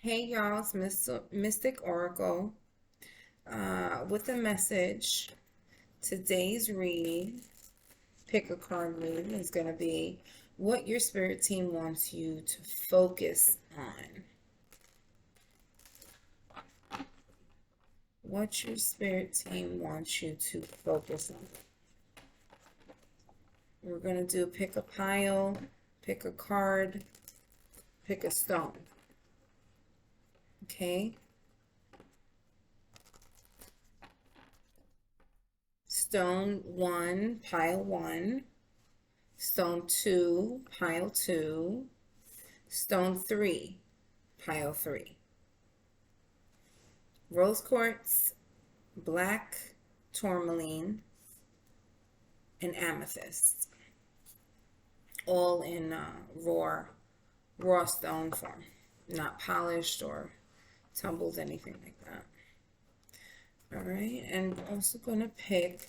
Hey y'all, it's Mystic Oracle with a message. Today's read, pick a card read, is going to be what your spirit team wants you to focus on. What your spirit team wants you to focus on. We're going to do pick a pile, pick a card, pick a stone. Okay? Stone 1, pile 1. Stone 2, pile 2. Stone 3, pile 3. Rose quartz, black tourmaline, and amethyst. All in raw stone form. Not polished or tumbled, anything like that. Alright, and we're also going to pick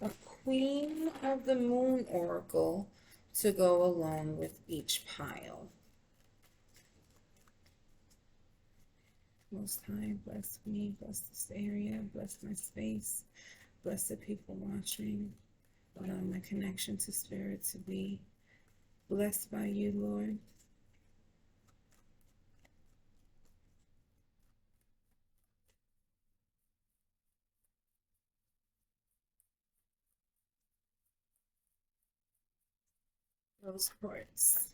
a Queen of the Moon Oracle to go along with each pile. Most High, bless me, bless this area, bless my space, bless the people watching. Allow my connection to Spirit to be blessed by you, Lord. Rose quartz.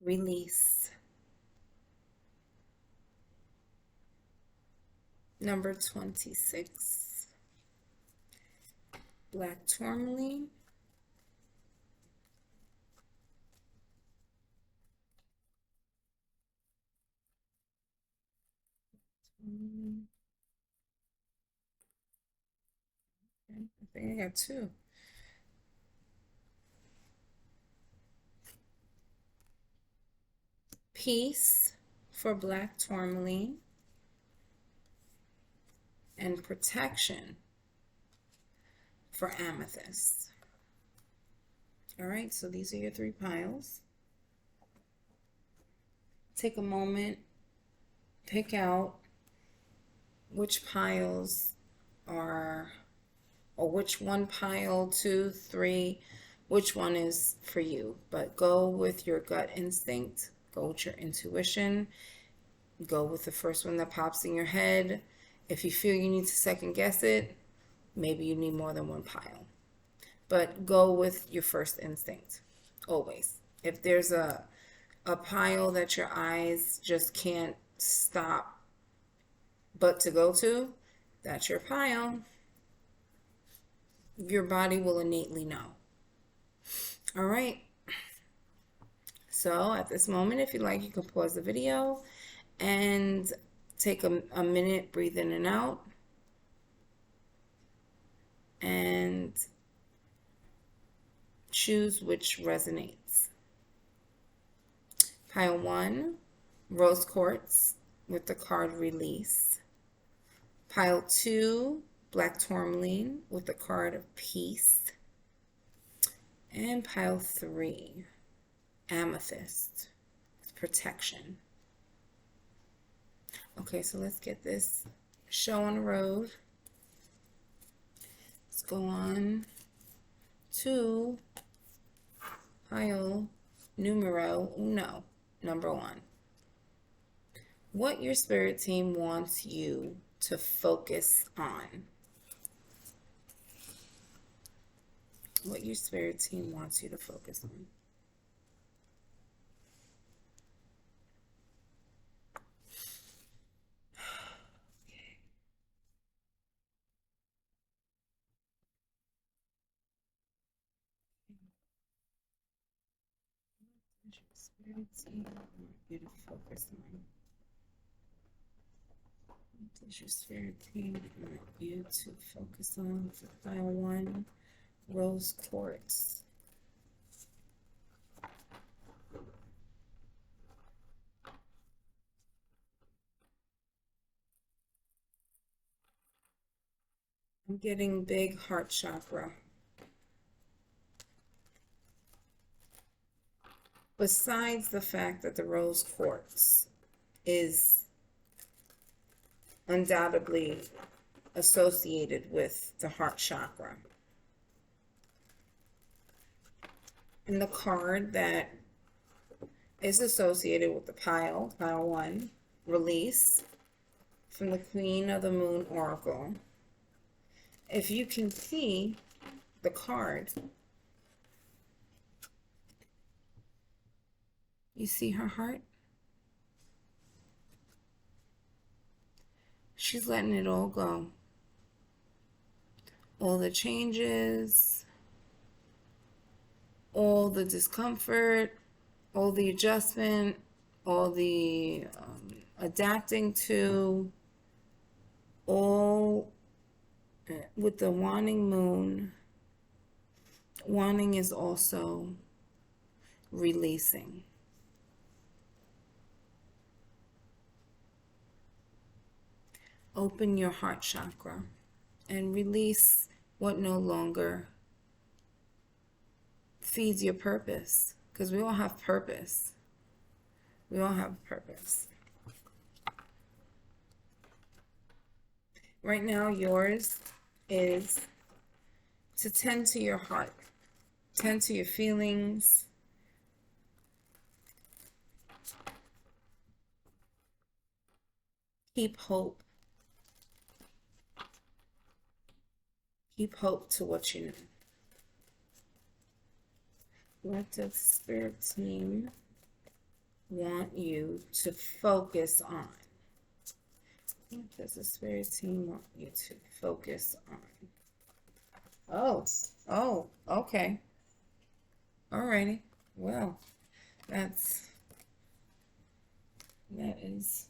Release. Number 26. Black tourmaline. Okay, I think I got two. Peace for black tourmaline. And protection for amethyst. All right, so these are your three piles. Take a moment, pick out which piles are, or which one pile, 2, 3, which one is for you. But go with your gut instinct, go with your intuition, go with the first one that pops in your head. If you feel you need to second guess it, maybe you need more than one pile. But go with your first instinct, always. If there's a pile that your eyes just can't stop but to go to, that's your pile. Your body will innately know. All right. So at this moment, if you like, you can pause the video and take a minute, breathe in and out, and choose which resonates. Pile 1, rose quartz with the card release. Pile 2, black tourmaline with the card of peace. And pile 3, amethyst, protection. Okay, so let's get this show on the road. Let's go on to pile numero uno, number 1. What your spirit team wants you to focus on. What your spirit team wants you to focus on. What your spirit team wants you to focus on. What does your spirit team want you to focus on for pile 1, rose quartz? I'm getting big heart chakra. Besides the fact that the rose quartz is undoubtedly associated with the heart chakra. And the card that is associated with the pile 1, release from the Queen of the Moon Oracle. If you can see the card, you see her heart? She's letting it all go. All the changes, all the discomfort, all the adjustment, all the adapting to, all with the wanting moon. Wanting is also releasing. Open your heart chakra and release what no longer feeds your purpose, because we all have purpose. We all have purpose. Right now, yours is to tend to your heart, tend to your feelings. Keep hope. Keep hope to what you know. What does Spirit Team want you to focus on? What does the Spirit Team want you to focus on? Oh, okay. Alrighty. Well, that is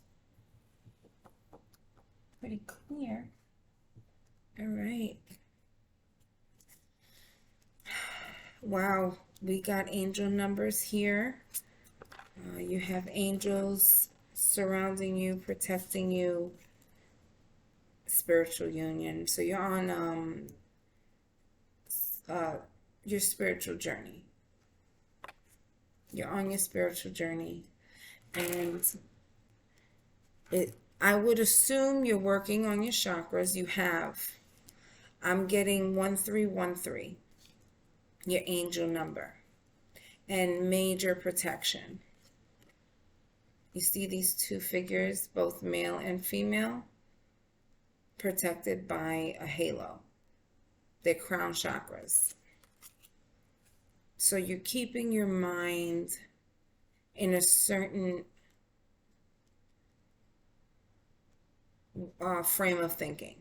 pretty clear. All right. Wow, we got angel numbers here. You have angels surrounding you, protecting you. Spiritual union. So you're on your spiritual journey. You're on your spiritual journey, and I would assume you're working on your chakras. You have. I'm getting 1313. Your angel number, and major protection. You see these two figures, both male and female, protected by a halo. They're crown chakras. So you're keeping your mind in a certain frame of thinking.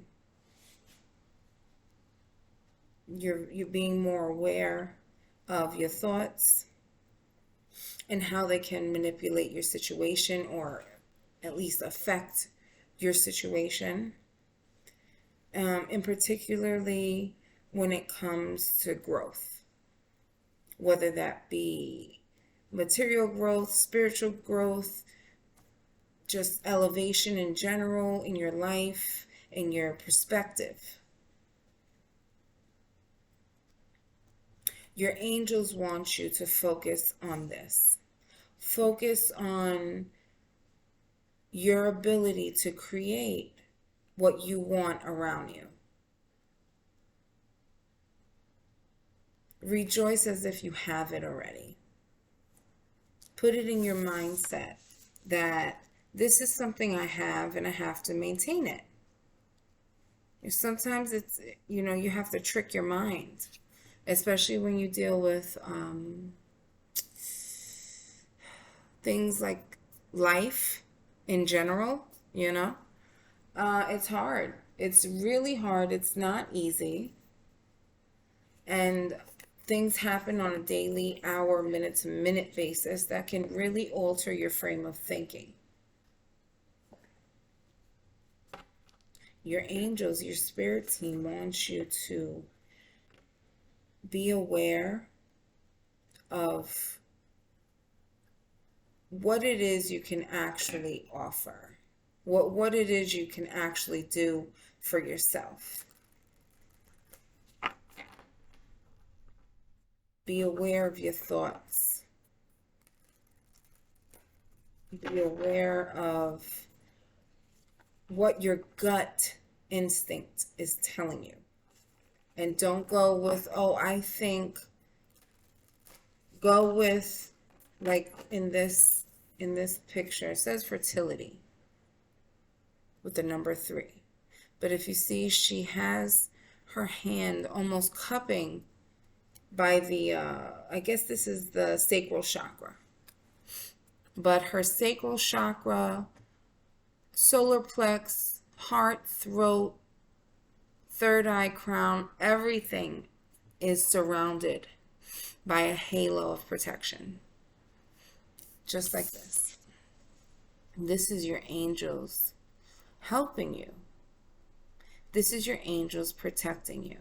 You're being more aware of your thoughts and how they can manipulate your situation, or at least affect your situation. And particularly when it comes to growth, whether that be material growth, spiritual growth, just elevation in general in your life, in your perspective. Your angels want you to focus on this. Focus on your ability to create what you want around you. Rejoice as if you have it already. Put it in your mindset that this is something I have and I have to maintain it. Sometimes it's, you have to trick your mind, especially when you deal with things like life in general, it's hard. It's really hard. It's not easy. And things happen on a daily, hour, minute to minute basis that can really alter your frame of thinking. Your angels, your spirit team wants you to be aware of what it is you can actually offer, what it is you can actually do for yourself. Be aware of your thoughts. Be aware of what your gut instinct is telling you. And don't go with, oh, I think. Go with, like in this picture, it says fertility with the number 3. But if you see, she has her hand almost cupping by the, I guess this is the sacral chakra. But her sacral chakra, solar plex, heart, throat, third eye, crown, everything is surrounded by a halo of protection. Just like this. This is your angels helping you. This is your angels protecting you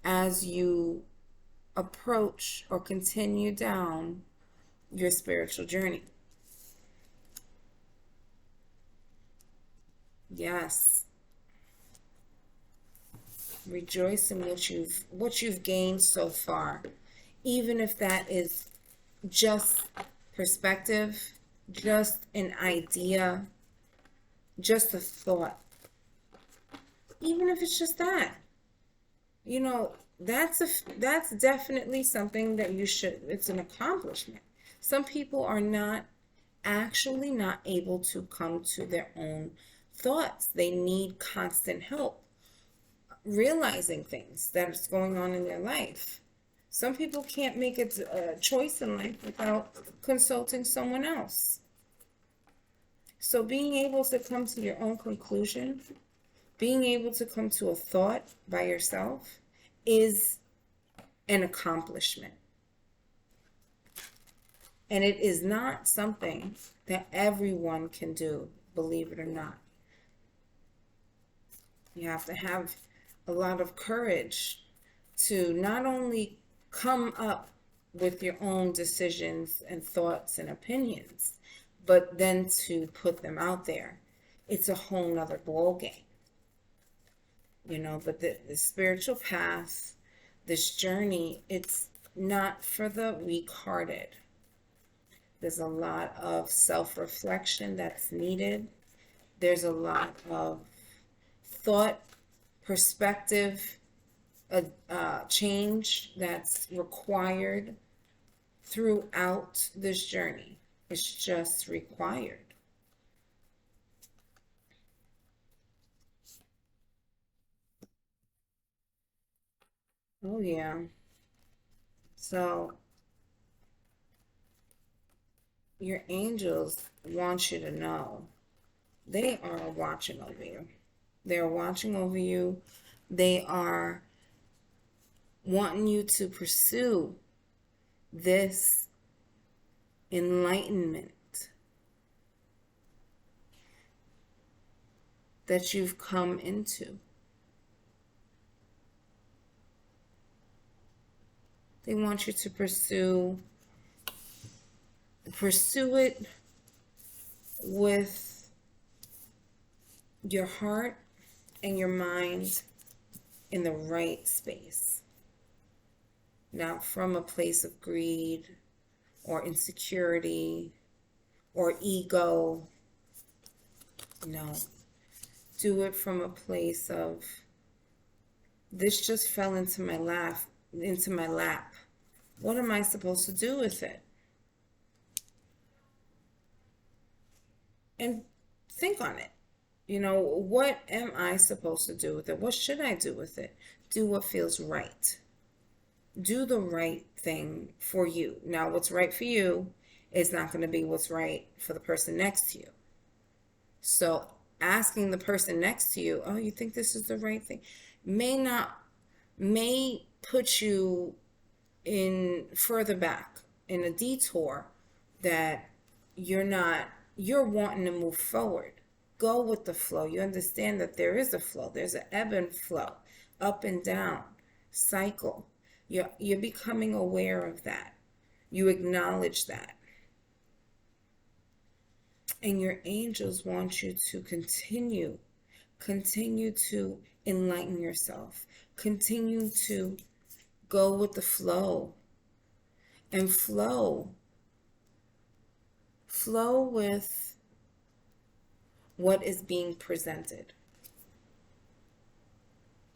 as you approach or continue down your spiritual journey. Yes. Rejoice in what you've gained so far, even if that is just perspective, just an idea, just a thought. Even if it's just that, that's definitely something that it's an accomplishment. Some people are not able to come to their own thoughts. They need constant help realizing things that's going on in their life. Some people can't make a choice in life without consulting someone else. So being able to come to your own conclusion, being able to come to a thought by yourself is an accomplishment. And it is not something that everyone can do, believe it or not. You have to have a lot of courage to not only come up with your own decisions and thoughts and opinions, but then to put them out there. It's a whole nother ball game. But the spiritual path, this journey, it's not for the weak-hearted. There's a lot of self-reflection that's needed. There's a lot of thought, perspective, change that's required throughout this journey. It's just required. Oh, yeah. So, your angels want you to know they are watching over you. They're watching over you. They are wanting you to pursue this enlightenment that you've come into. They want you to pursue it with your heart and your mind in the right space. Not from a place of greed or insecurity or ego. No. Do it from a place of, this just fell into my lap. What am I supposed to do with it? And think on it. What am I supposed to do with it? What should I do with it? Do what feels right. Do the right thing for you. Now, what's right for you is not going to be what's right for the person next to you. So asking the person next to you, oh, you think this is the right thing, may put you in further back in a detour that you're wanting to move forward. Go with the flow. You understand that there is a flow. There's an ebb and flow, up and down, cycle. You're becoming aware of that. You acknowledge that. And your angels want you to continue to enlighten yourself. Continue to Go with the flow and flow with what is being presented,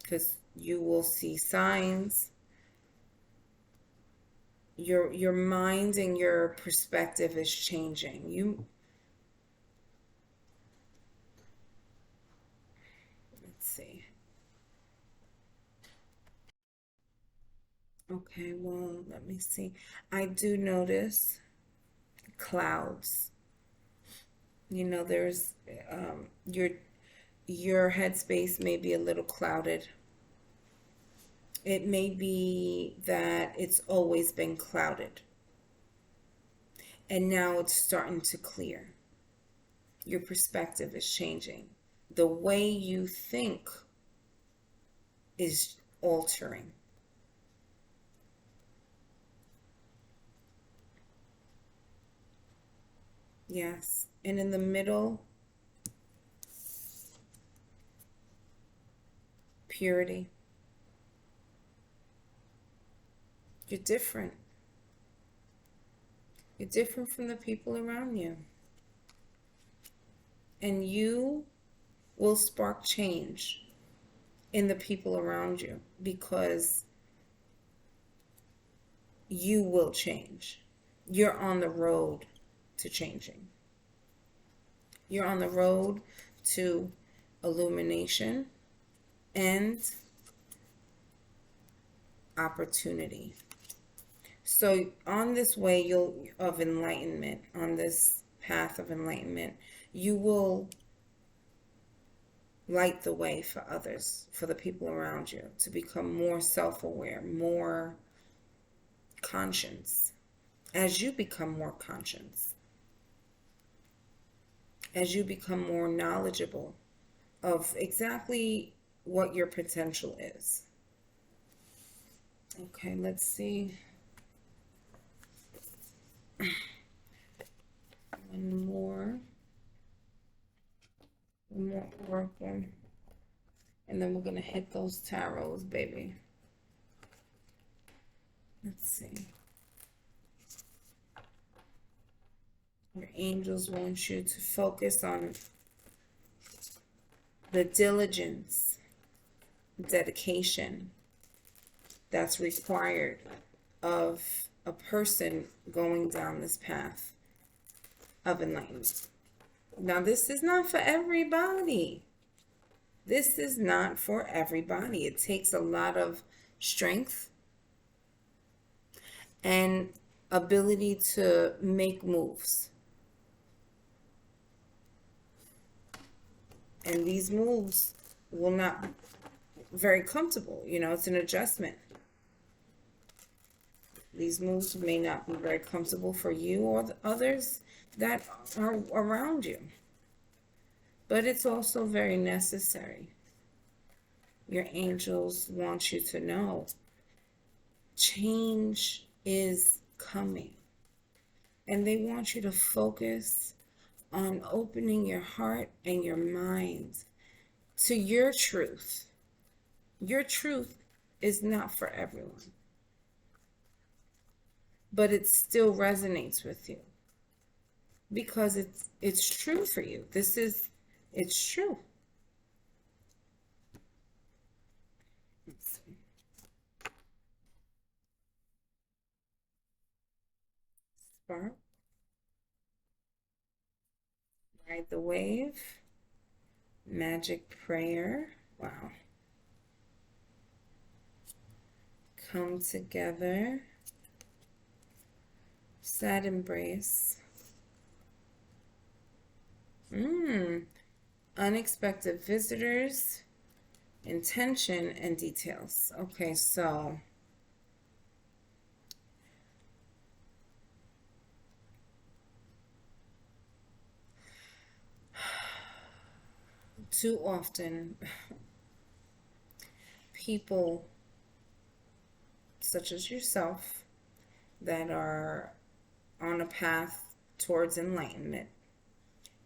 because you will see signs. Your mind and your perspective is changing. Let's see. Okay, well, let me see. I do notice clouds. There's your headspace may be a little clouded. It may be that it's always been clouded and now it's starting to clear. Your perspective is changing. The way you think is altering. Yes. And in the middle, purity. You're different. You're different from the people around you. And you will spark change in the people around you because you will change. You're on the road to changing. You're on the road to illumination and opportunity. So on this way of enlightenment, on this path of enlightenment, you will light the way for others, for the people around you, to become more self-aware, more conscious. As you become more conscious, as you become more knowledgeable of exactly what your potential is. Okay, let's see. One more oracle. And then we're going to hit those tarots, baby. Let's see. Your angels want you to focus on the diligence, dedication that's required of a person going down this path of enlightenment. Now, this is not for everybody. This is not for everybody. It takes a lot of strength and ability to make moves. And these moves will not be very comfortable. It's an adjustment. These moves may not be very comfortable for you or the others that are around you. But it's also very necessary. Your angels want you to know change is coming. And they want you to focus on opening your heart and your mind to your truth. Your truth is not for everyone, but it still resonates with you because it's true for you. It's true. Let's see. Spark. Ride the wave. Magic prayer. Wow. Come together. Sad embrace. Unexpected visitors. Intention and details. Okay, so too often people such as yourself that are on a path towards enlightenment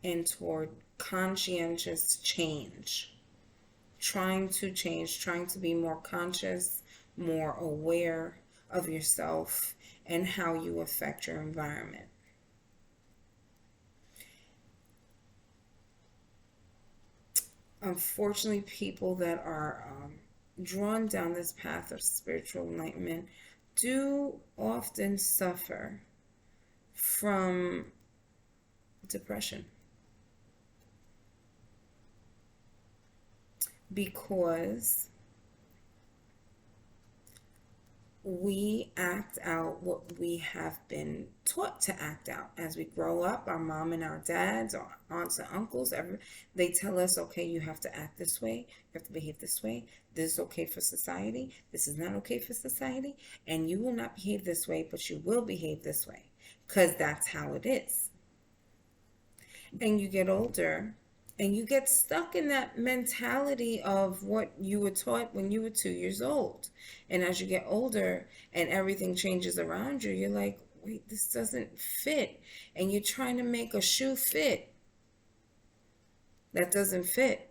and toward conscientious change, trying to change, trying to be more conscious, more aware of yourself and how you affect your environment. Unfortunately, people that are drawn down this path of spiritual enlightenment do often suffer from depression because we act out what we have been taught to act out as we grow up. Our mom and our dads, our aunts and uncles, they tell us, okay, you have to act this way, you have to behave this way. This is okay for society, this is not okay for society, and you will not behave this way, but you will behave this way because that's how it is. And you get older and you get stuck in that mentality of what you were taught when you were 2 years old. And as you get older and everything changes around you, you're like, wait, this doesn't fit. And you're trying to make a shoe fit that doesn't fit.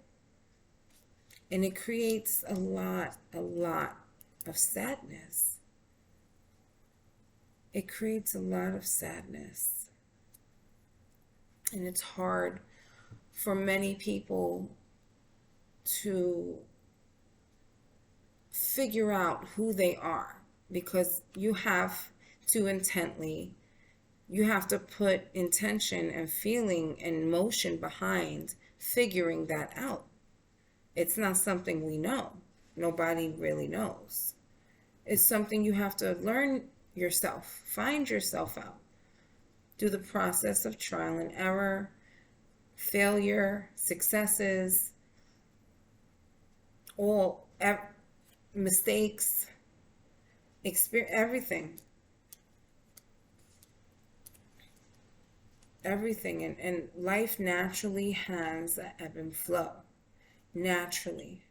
And it creates a lot of sadness. It creates a lot of sadness. And it's hard for many people to figure out who they are because you have to put intention and feeling and motion behind figuring that out. It's not something we know. Nobody really knows. It's something you have to learn yourself, find yourself out through the process of trial and error, failure, successes, all mistakes, experience, everything. And life naturally has an ebb and flow. Naturally.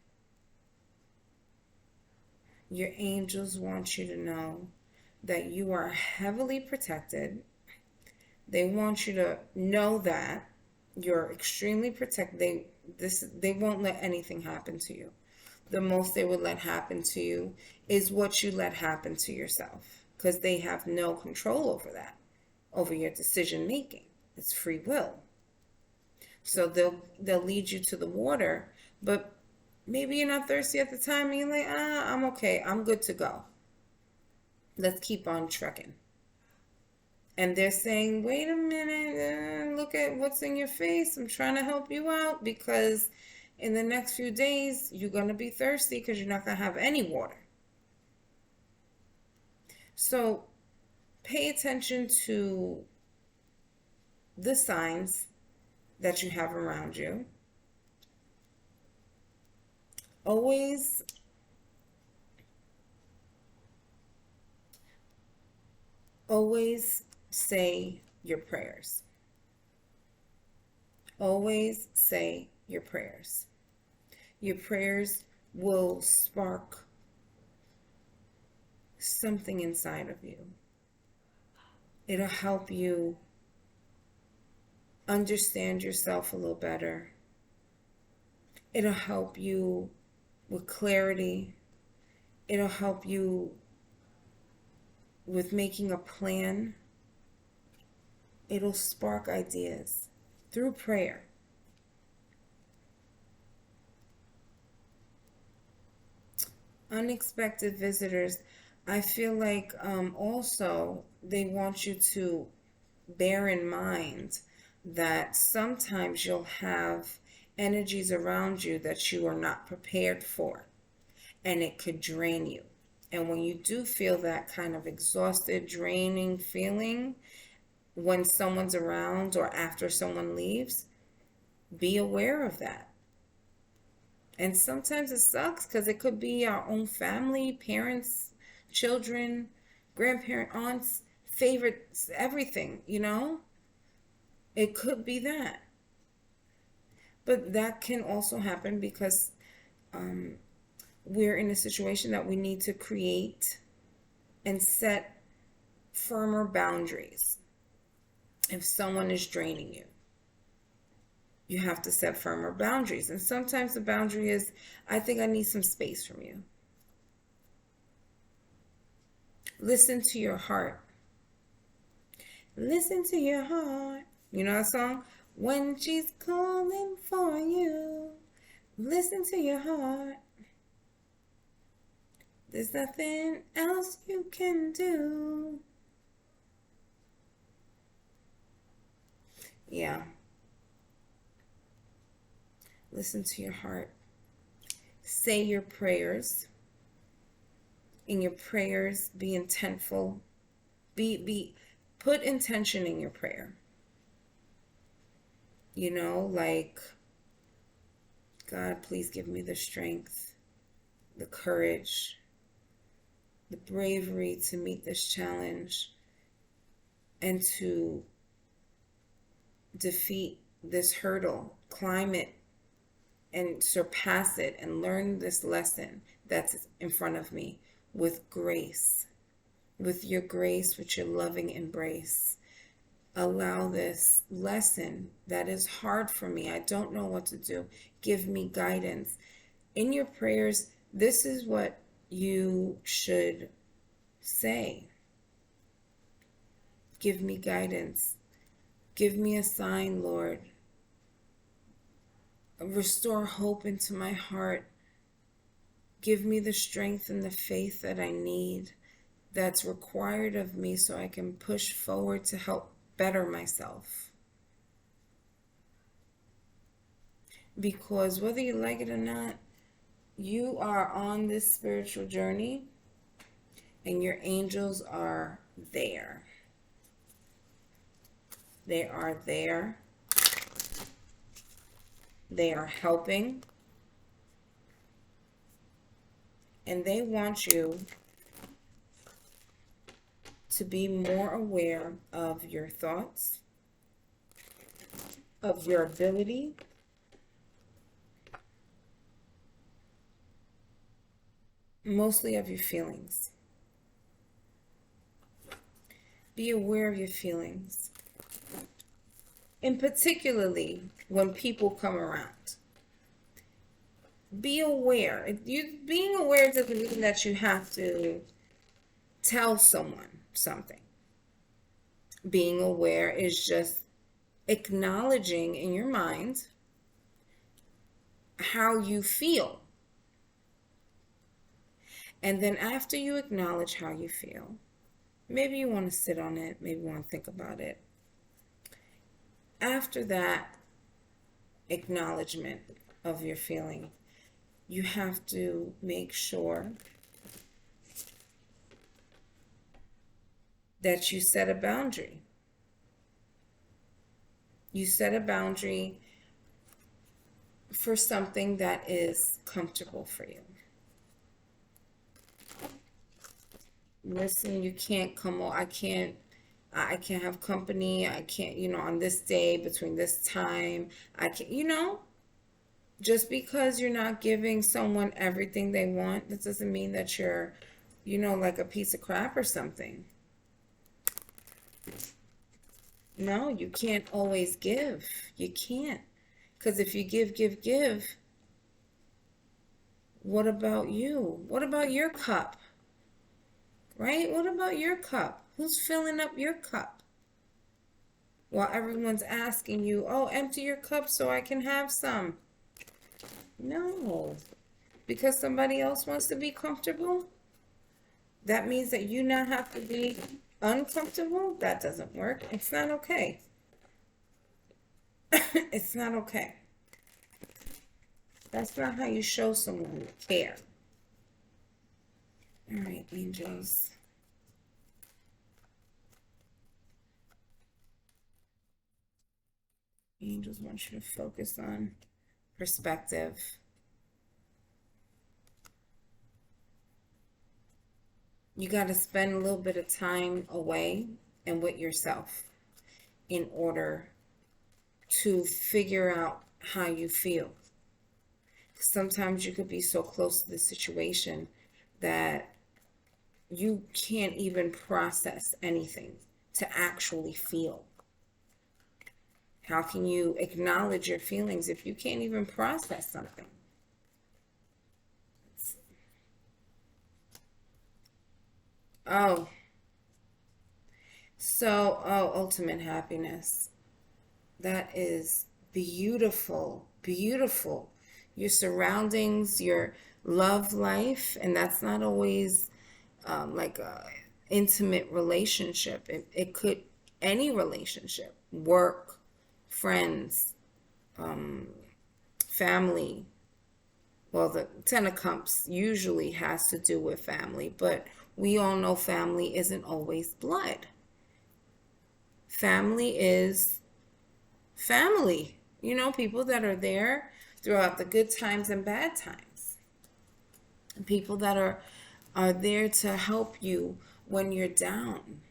Your angels want you to know that you are heavily protected. They want you to know that you're extremely protected. They won't let anything happen to you. The most they would let happen to you is what you let happen to yourself, because they have no control over that, over your decision making. It's free will. So they'll lead you to the water, but maybe you're not thirsty at the time and you're like, I'm okay, I'm good to go. Let's keep on trekking. And they're saying, wait a minute, look at what's in your face. I'm trying to help you out because in the next few days, you're going to be thirsty because you're not going to have any water. So pay attention to the signs that you have around you. Always say your prayers. Always say your prayers. Your prayers will spark something inside of you. It'll help you understand yourself a little better. It'll help you with clarity. It'll help you with making a plan. It'll spark ideas through prayer. Unexpected visitors, I feel like also they want you to bear in mind that sometimes you'll have energies around you that you are not prepared for, and it could drain you. And when you do feel that kind of exhausted, draining feeling when someone's around or after someone leaves, be aware of that. And sometimes it sucks because it could be our own family, parents, children, grandparents, aunts, favorites, everything, It could be that. But that can also happen because we're in a situation that we need to create and set firmer boundaries. If someone is draining you, you have to set firmer boundaries. And sometimes the boundary is, I think I need some space from you. Listen to your heart. Listen to your heart. You know that song? When she's calling for you, listen to your heart. There's nothing else you can do. Yeah. Listen to your heart. Say your prayers. In your prayers, be intentful. Put intention in your prayer. You know, like, God, please give me the strength, the courage, the bravery to meet this challenge and to defeat this hurdle, climb it, and surpass it, and learn this lesson that's in front of me with grace, with your grace, with your loving embrace. Allow this lesson that is hard for me. I don't know what to do. Give me guidance. In your prayers, this is what you should say. Give me guidance. Give me a sign, Lord. Restore hope into my heart. Give me the strength and the faith that I need, that's required of me, so I can push forward to help better myself. Because whether you like it or not, you are on this spiritual journey and your angels are there. They are there. They are helping. And they want you to be more aware of your thoughts, of your ability, mostly of your feelings. Be aware of your feelings. And particularly when people come around. Be aware. Being aware doesn't mean that you have to tell someone something. Being aware is just acknowledging in your mind how you feel. And then after you acknowledge how you feel, maybe you want to sit on it, maybe you want to think about it. After that acknowledgement of your feeling, you have to make sure that you set a boundary. You set a boundary for something that is comfortable for you. Listen, you can't come on, I can't have company, I can't, on this day, between this time, I can't, just because you're not giving someone everything they want, that doesn't mean that you're, like a piece of crap or something. No, you can't always give. You can't. Because if you give, what about you? What about your cup? Right? What about your cup? Who's filling up your cup? While everyone's asking you, oh, empty your cup so I can have some. No. Because somebody else wants to be comfortable? That means that you now have to be uncomfortable? That doesn't work. It's not okay. It's not okay. That's not how you show someone you care. All right, angels. Angels want you to focus on perspective. You got to spend a little bit of time away and with yourself in order to figure out how you feel. Sometimes you could be so close to the situation that you can't even process anything to actually feel. How can you acknowledge your feelings if you can't even process something? Oh, so ultimate happiness. That is beautiful, beautiful. Your surroundings, your love life, and that's not always like a intimate relationship. It could any relationship, work, friends, um, family. Well, the Ten of Cups usually has to do with family, but we all know family isn't always blood. Family is family. You know, people that are there throughout the good times and bad times. People that are there to help you when you're down.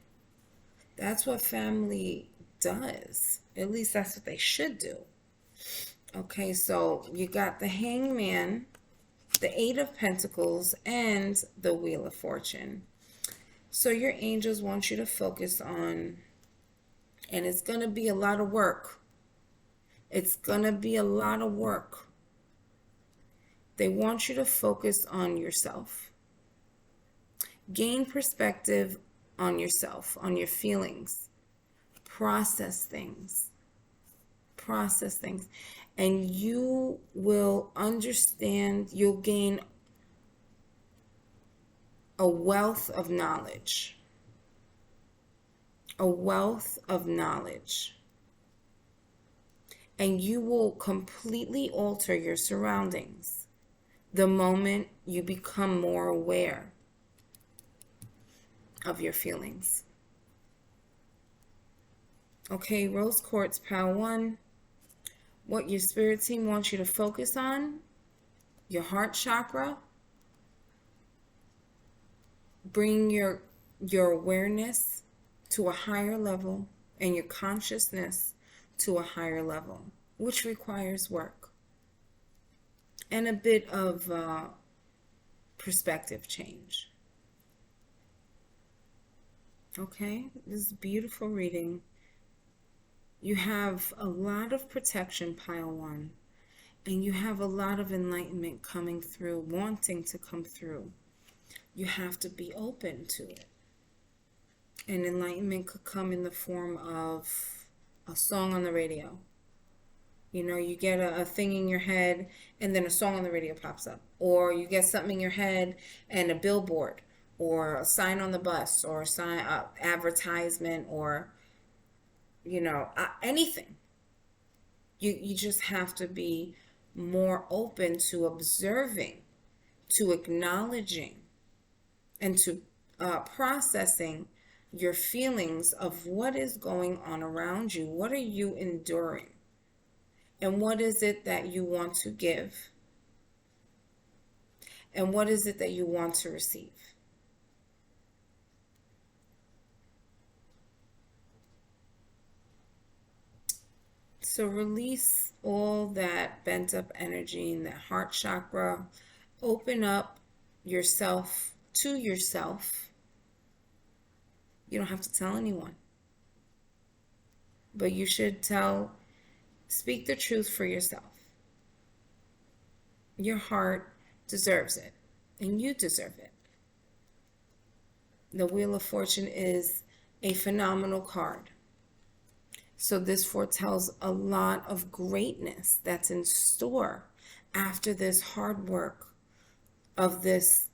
That's what family does. At least that's what they should do. Okay, so you got the Hangman, the Eight of Pentacles, and the Wheel of Fortune. So your angels want you to focus on, and it's going to be a lot of work. It's going to be a lot of work. They want you to focus on yourself. Gain perspective on yourself, on your feelings. Process things. Process things. And you will understand, you'll gain a wealth of knowledge. A wealth of knowledge. And you will completely alter your surroundings the moment you become more aware of your feelings. Okay, Rose Quartz Pile 1. What your spirit team wants you to focus on, your heart chakra. Bring your awareness to a higher level and your consciousness to a higher level, which requires work and a bit of perspective change. Okay, this is a beautiful reading. You have a lot of protection, Pile 1, and you have a lot of enlightenment coming through, wanting to come through. You have to be open to it. And enlightenment could come in the form of a song on the radio. You know, you get a thing in your head and then a song on the radio pops up. Or you get something in your head and a billboard or a sign on the bus or a sign advertisement or, you know, anything. You just have to be more open to observing, to acknowledging, and to processing your feelings of what is going on around you. What are you enduring? And what is it that you want to give? And what is it that you want to receive? So release all that bent up energy in that heart chakra. Open up yourself to yourself. You don't have to tell anyone. But you should speak the truth for yourself. Your heart deserves it, and you deserve it. The Wheel of Fortune is a phenomenal card. So this foretells a lot of greatness that's in store after this hard work of this,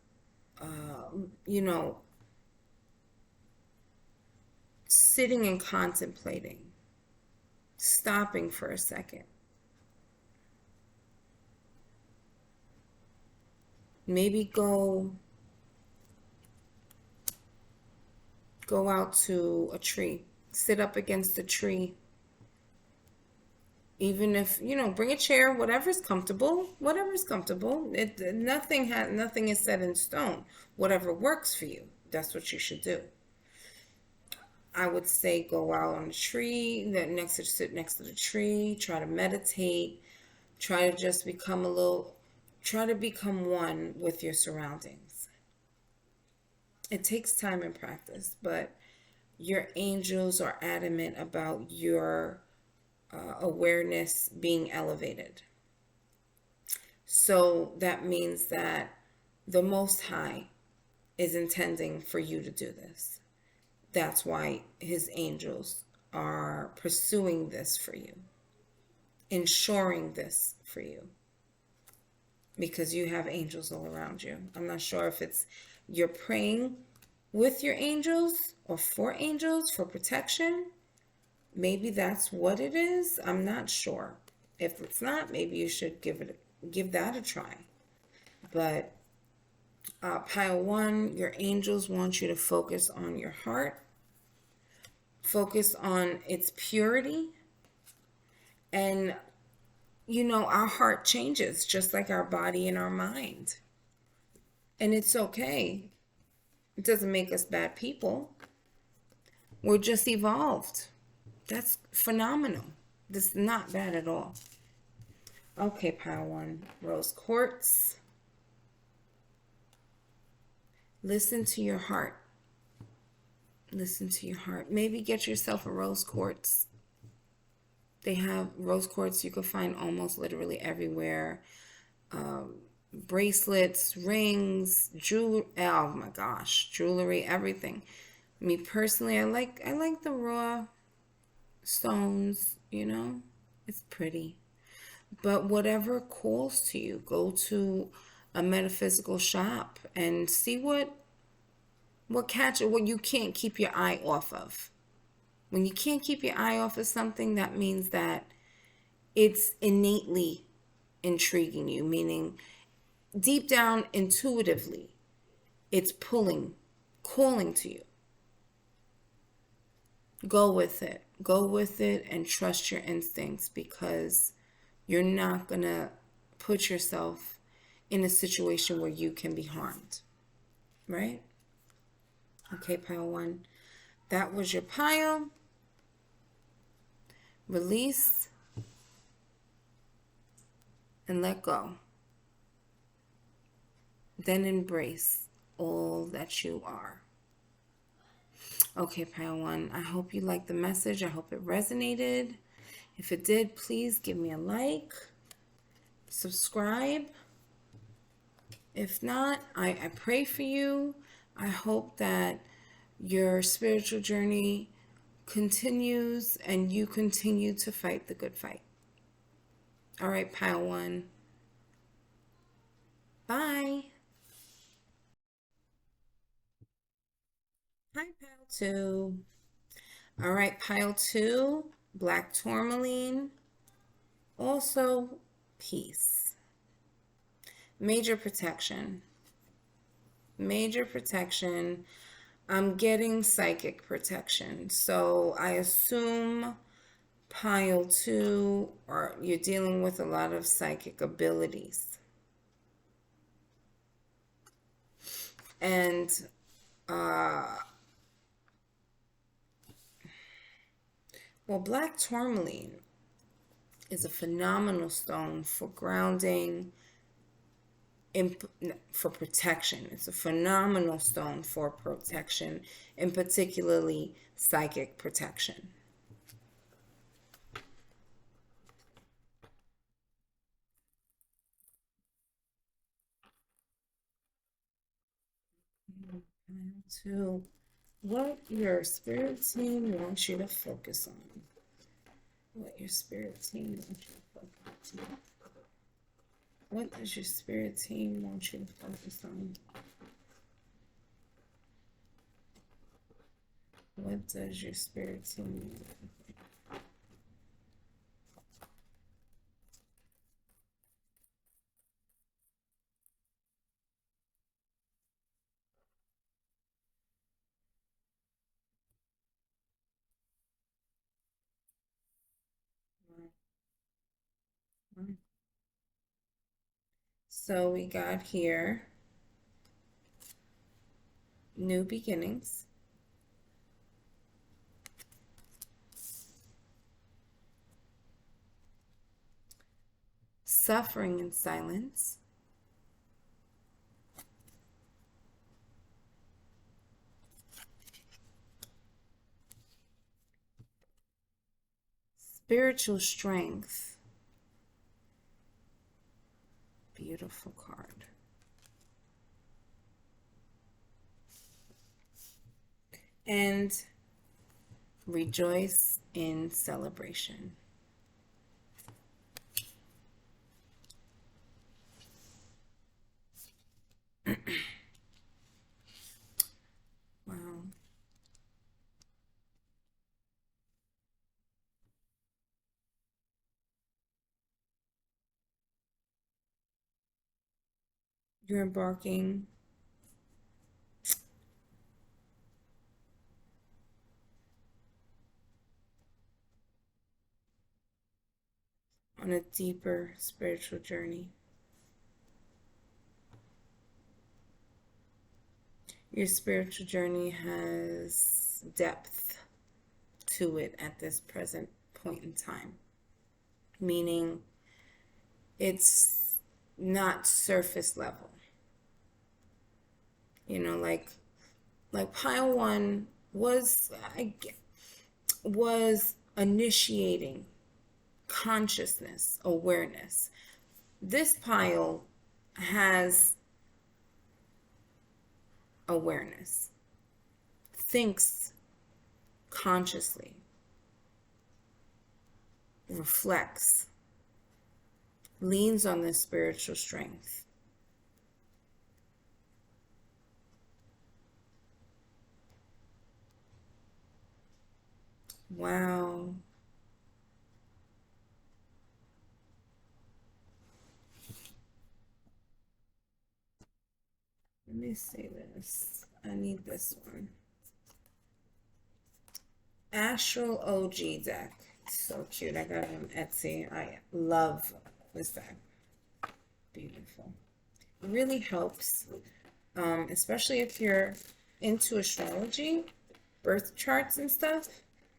sitting and contemplating, stopping for a second. Maybe go out to a tree, sit up against a tree. Even if, bring a chair, whatever's comfortable. Nothing is set in stone. Whatever works for you, that's what you should do. I would say go out on a tree, sit next to the tree, try to meditate, try to just become one with your surroundings. It takes time and practice, but your angels are adamant about your awareness being elevated. So that means that the Most High is intending for you to do this. That's why his angels are pursuing this for you, ensuring this for you, because you have angels all around you. I'm not sure if it's you're praying with your angels or for angels for protection. Maybe that's what it is. I'm not sure. If it's not, maybe you should give that a try. But pile one, your angels want you to focus on your heart, focus on its purity. And our heart changes just like our body and our mind. And it's okay. It doesn't make us bad people. We're just evolved. That's phenomenal. This is not bad at all. Okay, pile one, rose quartz. Listen to your heart. Listen to your heart. Maybe get yourself a rose quartz. They have rose quartz you can find almost literally everywhere. Bracelets, rings, jewelry. Oh my gosh, jewelry, everything. Me personally, I like the raw stones. It's pretty. But whatever calls to you, go to a metaphysical shop and see what you can't keep your eye off of. When you can't keep your eye off of something, that means that it's innately intriguing you, meaning deep down intuitively, it's calling to you. Go with it. Go with it and trust your instincts, because you're not going to put yourself in a situation where you can be harmed. Right? Okay, pile one. That was your pile. Release and let go. Then embrace all that you are. Okay, pile one. I hope you liked the message. I hope it resonated. If it did, please give me a like. Subscribe. If not, I pray for you. I hope that your spiritual journey continues and you continue to fight the good fight. All right, pile one. Bye. Hi, pile two. All right, pile two, black tourmaline. Also, peace. Major protection. Major protection. I'm getting psychic protection. So I assume pile two, or you're dealing with a lot of psychic abilities. And black tourmaline is a phenomenal stone for grounding, for protection. It's a phenomenal stone for protection, and particularly psychic protection. To what your spirit team wants you to focus on. What your spirit team wants you to focus on. What does your spirit team want you to focus on? What does your spirit team want? So we got here new beginnings, suffering in silence, spiritual strength. Beautiful card. and rejoice in celebration. Wow. You're embarking on a deeper spiritual journey. Your spiritual journey has depth to it at this present point in time, meaning it's not surface level. You know, like pile one was initiating consciousness, awareness. This pile has awareness, thinks consciously, reflects, leans on this spiritual strength. Wow. Let me see this. I need this one. Astral OG deck. So cute. I got it on Etsy. I love this deck. Beautiful. It really helps, especially if you're into astrology, birth charts and stuff.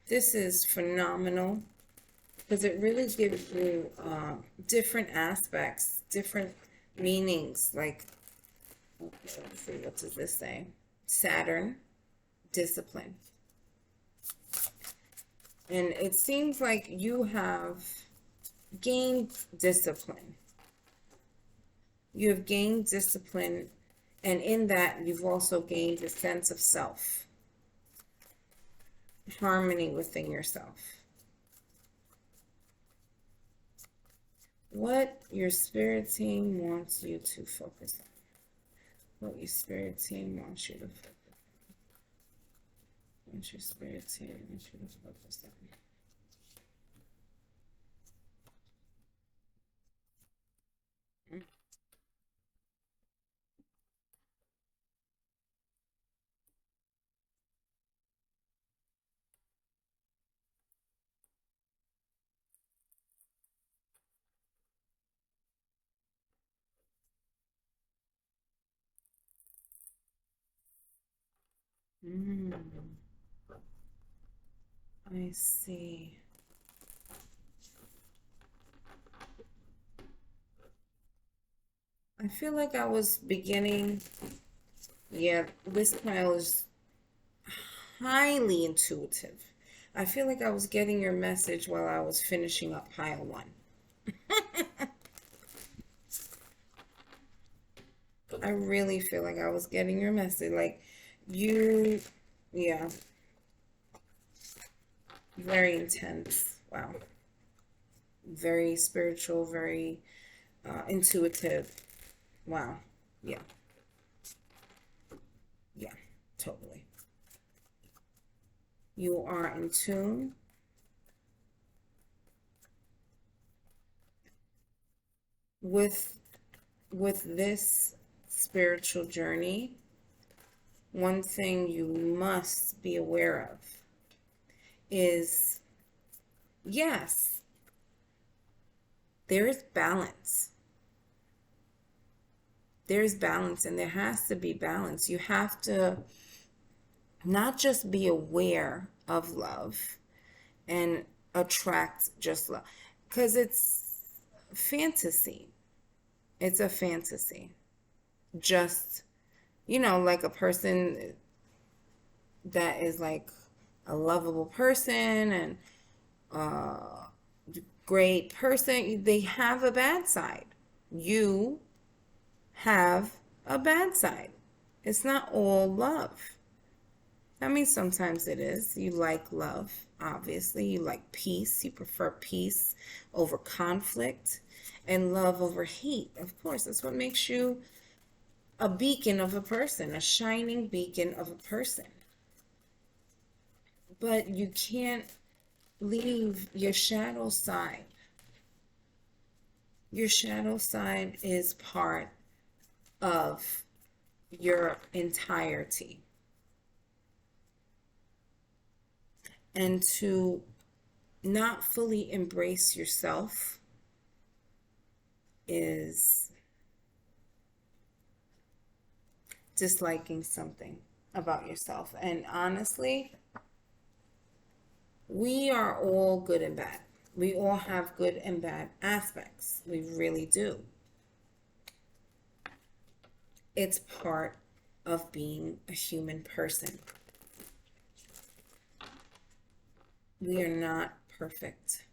This is phenomenal because it really gives you different aspects, different meanings. Like, let's see, what does this say? Saturn, discipline. And it seems like you have gained discipline. You have gained discipline, and in that, you've also gained a sense of self, harmony within yourself. What your spirit team wants you to focus on. What your spirit team wants you to focus on. What your spirit team wants you to focus on. Mm, I see. I feel like I was beginning, yeah, this pile is highly intuitive. I feel like I was getting your message while I was finishing up pile one. I really feel like I was getting your message. Like, you, yeah, very intense. Wow. Very spiritual, very intuitive. Wow. Yeah. Yeah. Totally. You are in tune with this spiritual journey. One thing you must be aware of is, yes, there is balance. There's balance, and there has to be balance. You have to not just be aware of love and attract just love, because it's fantasy. It's a fantasy. Just, like a person that is like a lovable person and great person, they have a bad side. You have a bad side. It's not all love. I mean, sometimes it is. You like love, obviously. You like peace. You prefer peace over conflict and love over hate. Of course, that's what makes you a beacon of a person, a shining beacon of a person. But you can't leave your shadow side. Your shadow side is part of your entirety. And to not fully embrace yourself is disliking something about yourself. And honestly, we are all good and bad. We all have good and bad aspects. We really do. It's part of being a human person. We are not perfect,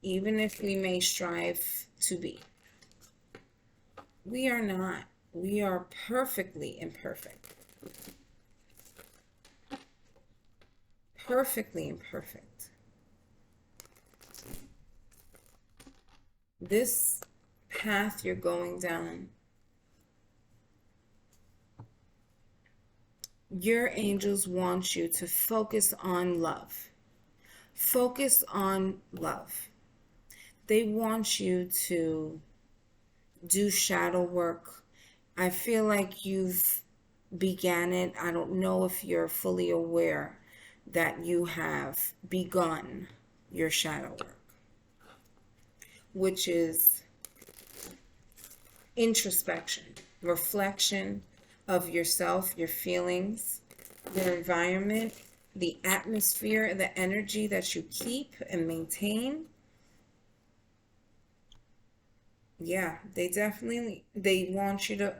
even if we may strive to be. We are not. We are perfectly imperfect. Perfectly imperfect. This path you're going down, your angels want you to focus on love. Focus on love. They want you to do shadow work. I feel like you've began it. I don't know if you're fully aware that you have begun your shadow work, which is introspection, reflection of yourself, your feelings, your environment, the atmosphere, the energy that you keep and maintain. Yeah, they want you to,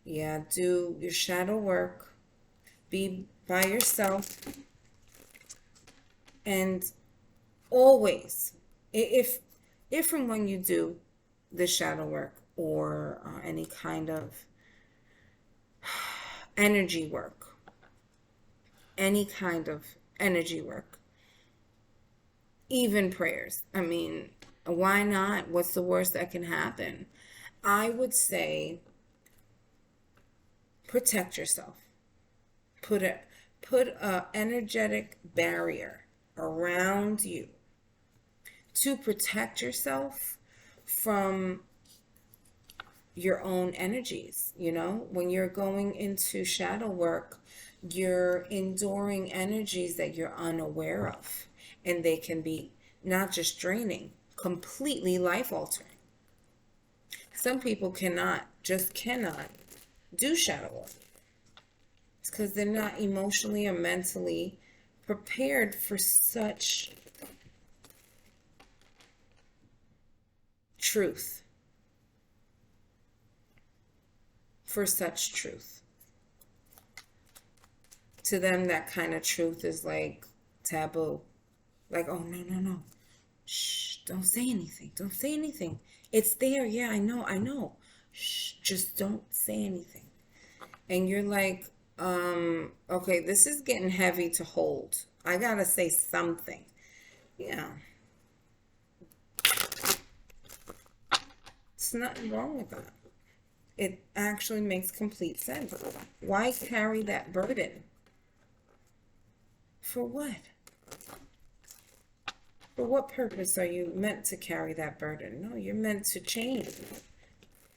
yeah, do your shadow work, be by yourself, and always, if and when you do the shadow work or any kind of energy work, any kind of energy work, even prayers. I mean, why not? What's the worst that can happen? I would say protect yourself. Put a energetic barrier around you to protect yourself from your own energies. You know, when you're going into shadow work, you're enduring energies that you're unaware of, and they can be not just draining, completely life altering. Some people cannot do shadow work. It's because they're not emotionally or mentally prepared for such truth. For such truth. To them, that kind of truth is like taboo. Like, oh, no, no, no. Shh, don't say anything. Don't say anything. It's there. Yeah, I know. Shh, just don't say anything. And you're like, okay, this is getting heavy to hold. I gotta say something. Yeah. It's nothing wrong with that. It actually makes complete sense. Why carry that burden? For what? For what purpose are you meant to carry that burden? No, you're meant to change.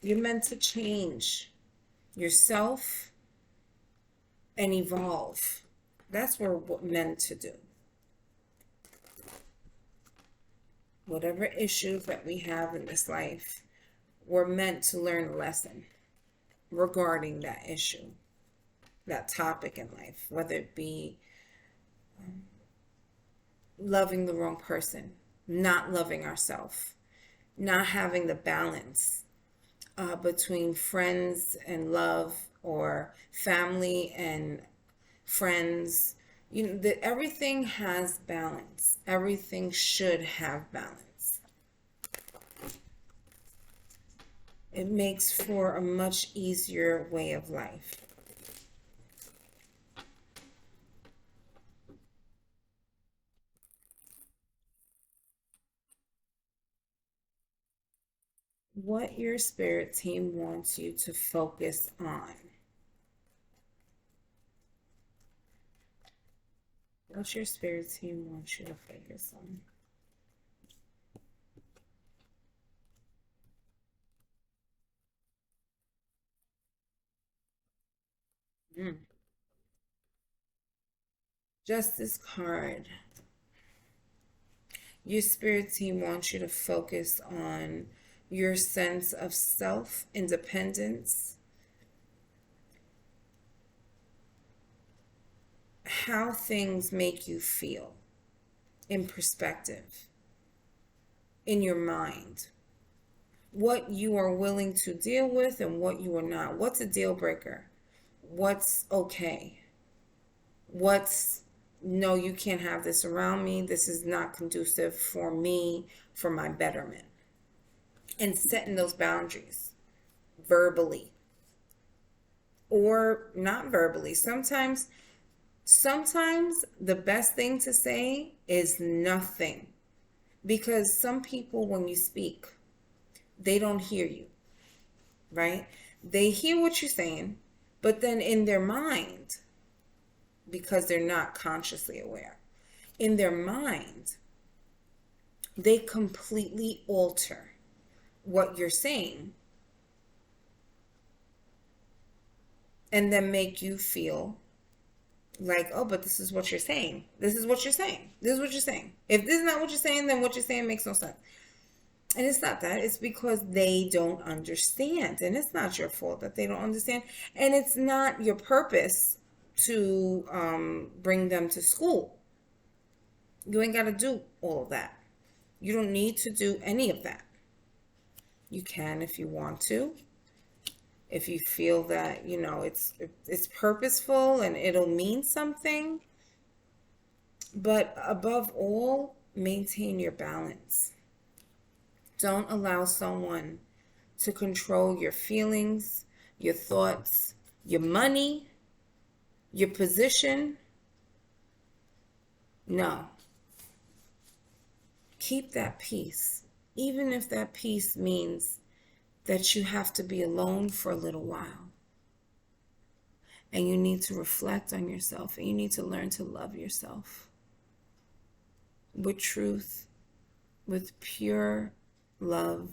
You're meant to change yourself and evolve. That's what we're meant to do. Whatever issues that we have in this life, we're meant to learn a lesson regarding that issue, that topic in life, whether it be loving the wrong person, not loving ourselves, not having the balance between friends and love or family and friends. You know, that everything has balance. Everything should have balance. It makes for a much easier way of life. what your spirit team wants you to focus on. What your spirit team wants you to focus on. Mm. Justice card. Your spirit team wants you to focus on your sense of self independence, how things make you feel in perspective, in your mind, what you are willing to deal with and what you are not. What's a deal breaker? What's okay? What's no, you can't have this around me. This is not conducive for me, for my betterment. And setting those boundaries verbally or not verbally. Sometimes the best thing to say is nothing, because some people, when you speak, they don't hear you, right? They hear what you're saying, but then in their mind, because they're not consciously aware, in their mind, they completely alter what you're saying and then make you feel like, oh, but this is what you're saying. This is what you're saying. This is what you're saying. If this is not what you're saying, then what you're saying makes no sense. And it's not that. It's because they don't understand. And it's not your fault that they don't understand. And it's not your purpose to bring them to school. You ain't got to do all of that. You don't need to do any of that. You can if you want to. If you feel that, it's purposeful and it'll mean something. But above all, maintain your balance. Don't allow someone to control your feelings, your thoughts, your money, your position. No. Keep that peace, even if that peace means that you have to be alone for a little while. And you need to reflect on yourself, and you need to learn to love yourself with truth, with pure love,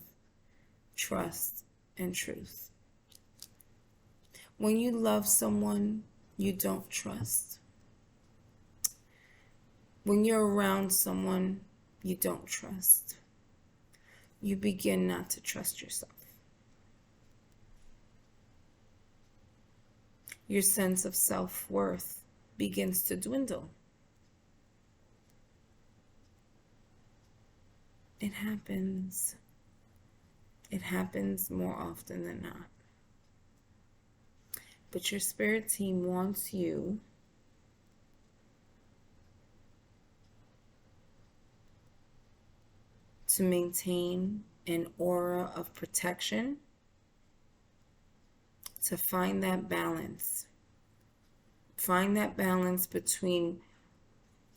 trust, and truth. When you love someone you don't trust, when you're around someone you don't trust, you begin not to trust yourself. Your sense of self-worth begins to dwindle. It happens. It happens more often than not. But your spirit team wants you to maintain an aura of protection, to find that balance. Find that balance between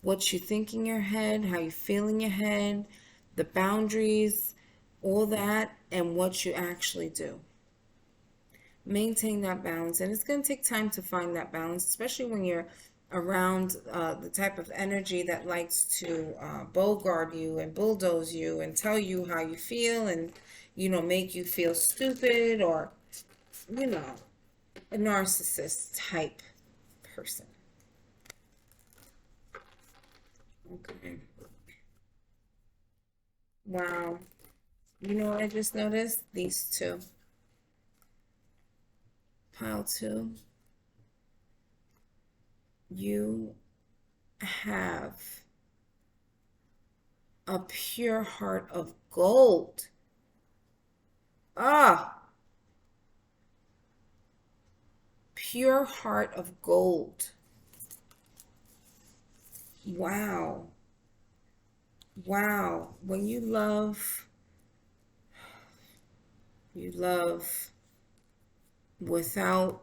what you think in your head, how you feel in your head, the boundaries, all that, and what you actually do. Maintain that balance. And it's going to take time to find that balance, especially when you're around the type of energy that likes to bogart you and bulldoze you and tell you how you feel and, make you feel stupid or, a narcissist type person. Okay. Wow. You know what I just noticed? These two. Pile two. You have a pure heart of gold. Ah, pure heart of gold. Wow. Wow. When you love without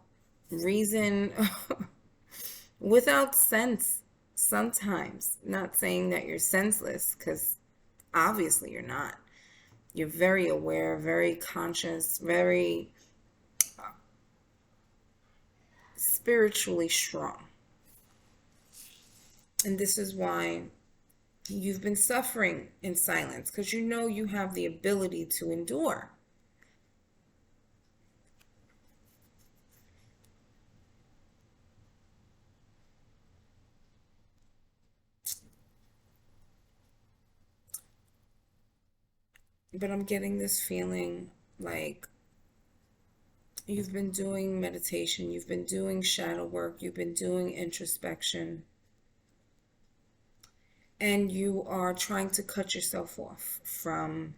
reason, without sense sometimes. Not saying that you're senseless, because obviously you're not. You're very aware, very conscious, very spiritually strong. And this is why you've been suffering in silence, because you know you have the ability to endure. But I'm getting this feeling like you've been doing meditation, you've been doing shadow work, you've been doing introspection, and you are trying to cut yourself off from,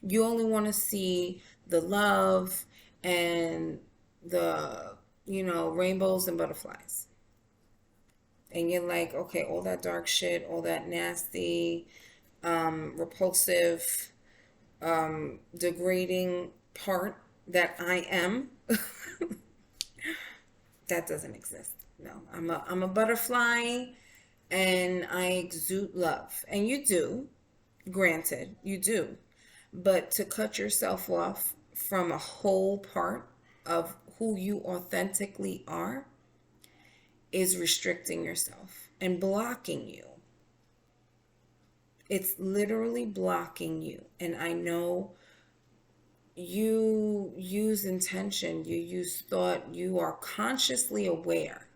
you only want to see the love and the, rainbows and butterflies. And you're like, okay, all that dark shit, all that nasty, repulsive, degrading part that I am, that doesn't exist. No, I'm a butterfly and I exude love. And you do, granted, you do. But to cut yourself off from a whole part of who you authentically are is restricting yourself and blocking you. It's literally blocking you. And I know you use intention, you use thought, you are consciously aware,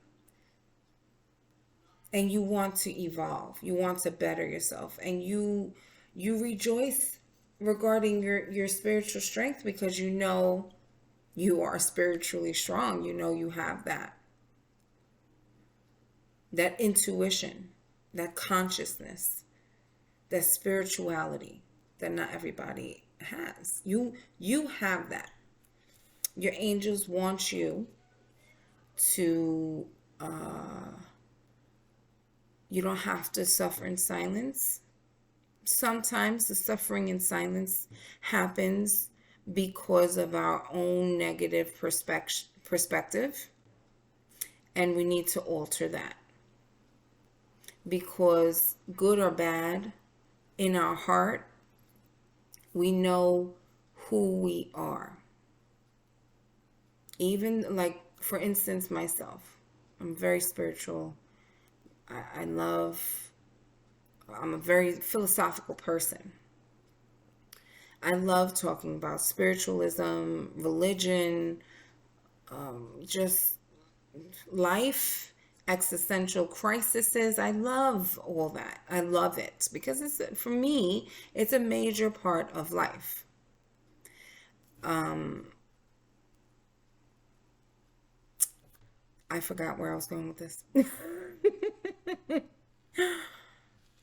and you want to evolve, you want to better yourself, and you rejoice regarding your spiritual strength, because you know you are spiritually strong. You know you have that intuition, that consciousness, that spirituality that not everybody has. You have that. Your angels want you to you don't have to suffer in silence. Sometimes the suffering in silence happens because of our own negative perspective, and we need to alter that, because good or bad, in our heart, we know who we are. Even like, for instance, myself, I'm very spiritual. I'm a very philosophical person. I love talking about spiritualism, religion, just life, existential crises. I love all that. I love it because for me, it's a major part of life. I forgot where I was going with this.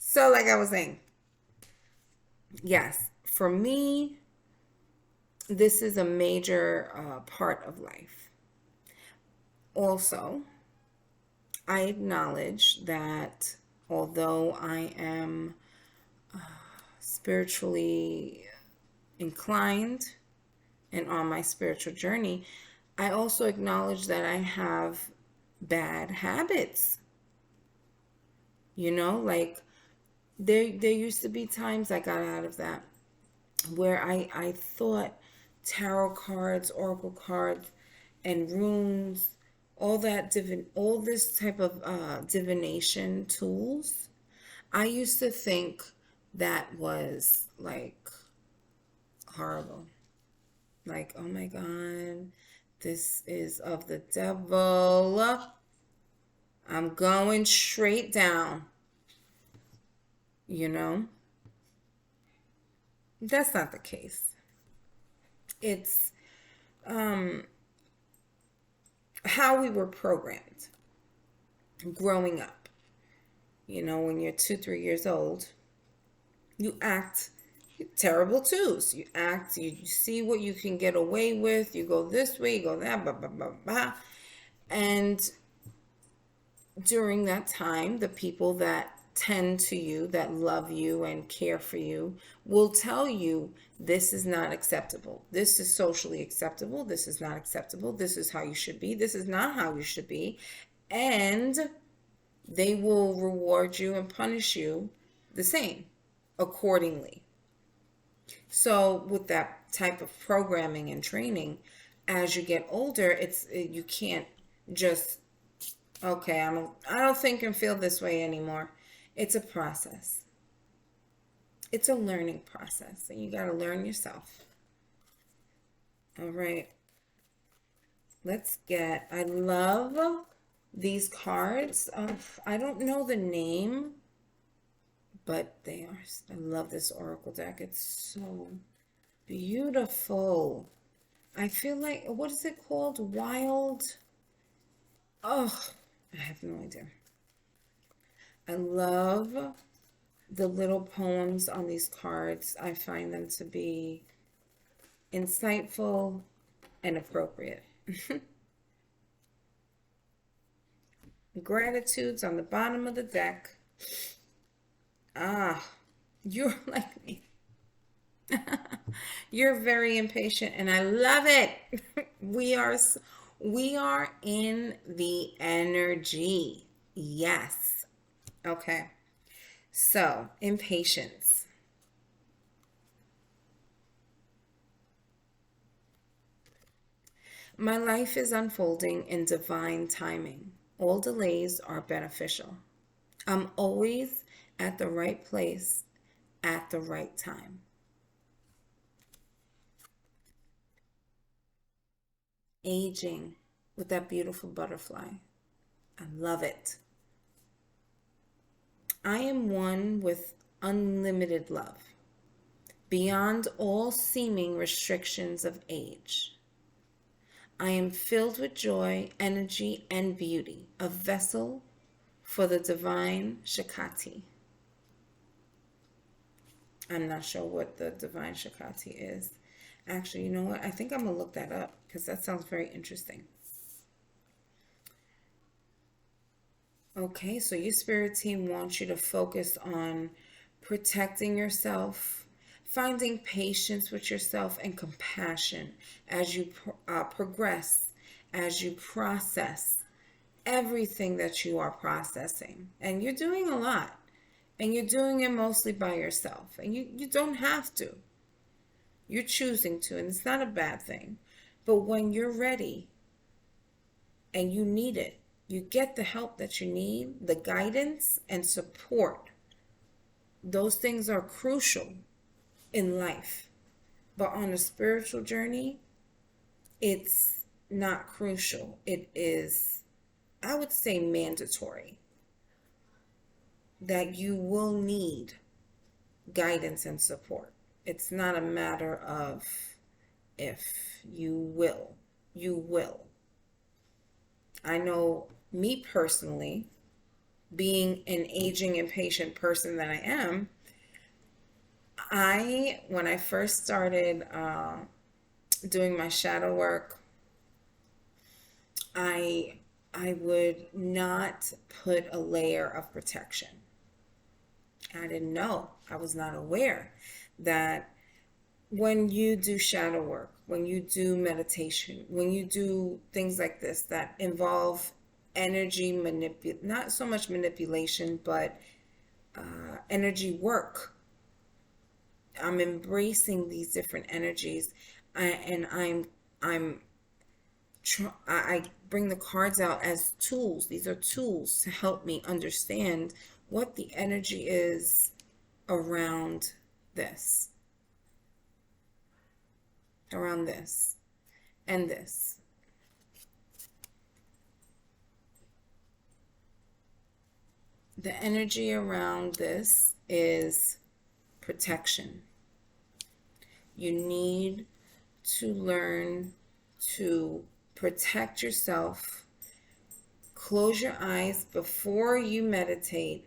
So, like I was saying, yes, for me, this is a major part of life. Also, I acknowledge that although I am spiritually inclined and on my spiritual journey, I also acknowledge that I have bad habits. Like there used to be times I got out of that where I thought tarot cards, oracle cards, and runes, all this type of divination tools, I used to think that was like horrible. Like, oh my God, this is of the devil. I'm going straight down. That's not the case. It's how we were programmed growing up. When you're 2, 3 years old, you act terrible twos. You act, you see what you can get away with. You go this way, you go that, blah, blah, blah, blah. And during that time, the people that tend to you, that love you and care for you, will tell you this is not acceptable. This is socially acceptable. This is not acceptable. This is how you should be. This is not how you should be. And they will reward you and punish you the same accordingly. So with that type of programming and training, as you get older, you can't just okay, I don't think and feel this way anymore. It's a process. It's a learning process, and you got to learn yourself. All right. I love these cards. I don't know the name, but I love this Oracle deck. It's so beautiful. I feel like, what is it called? Wild. Oh, I have no idea. I love the little poems on these cards. I find them to be insightful and appropriate. Gratitudes on the bottom of the deck. Ah, you're like me. You're very impatient and I love it. We are we are in the energy. Yes. Okay. So, impatience. My life is unfolding in divine timing. All delays are beneficial. I'm always at the right place at the right time. Aging with that beautiful butterfly. I love it. I am one with unlimited love, beyond all seeming restrictions of age. I am filled with joy, energy, and beauty, a vessel for the divine Shakti. I'm not sure what the divine Shakti is. Actually, you know what? I think I'm going to look that up because that sounds very interesting. Okay, so your spirit team wants you to focus on protecting yourself, finding patience with yourself, and compassion as you progress, as you process everything that you are processing. And you're doing a lot, and you're doing it mostly by yourself. And you don't have to, you're choosing to, and it's not a bad thing. But when you're ready and you need it, you get the help that you need, the guidance and support. Those things are crucial in life. But on a spiritual journey, it's not crucial. It is, I would say, mandatory that you will need guidance and support. It's not a matter of if you will. You will. I know me personally, being an aging impatient person that I am, when I first started doing my shadow work, I I would not put a layer of protection. I didn't know. I was not aware that when you do shadow work, when you do meditation, when you do things like this that involve not so much manipulation, but energy work. I'm embracing these different energies, and I'm I bring the cards out as tools. These are tools to help me understand what the energy is around this, around this, and this. The energy around this is protection. You need to learn to protect yourself. Close your eyes before you meditate.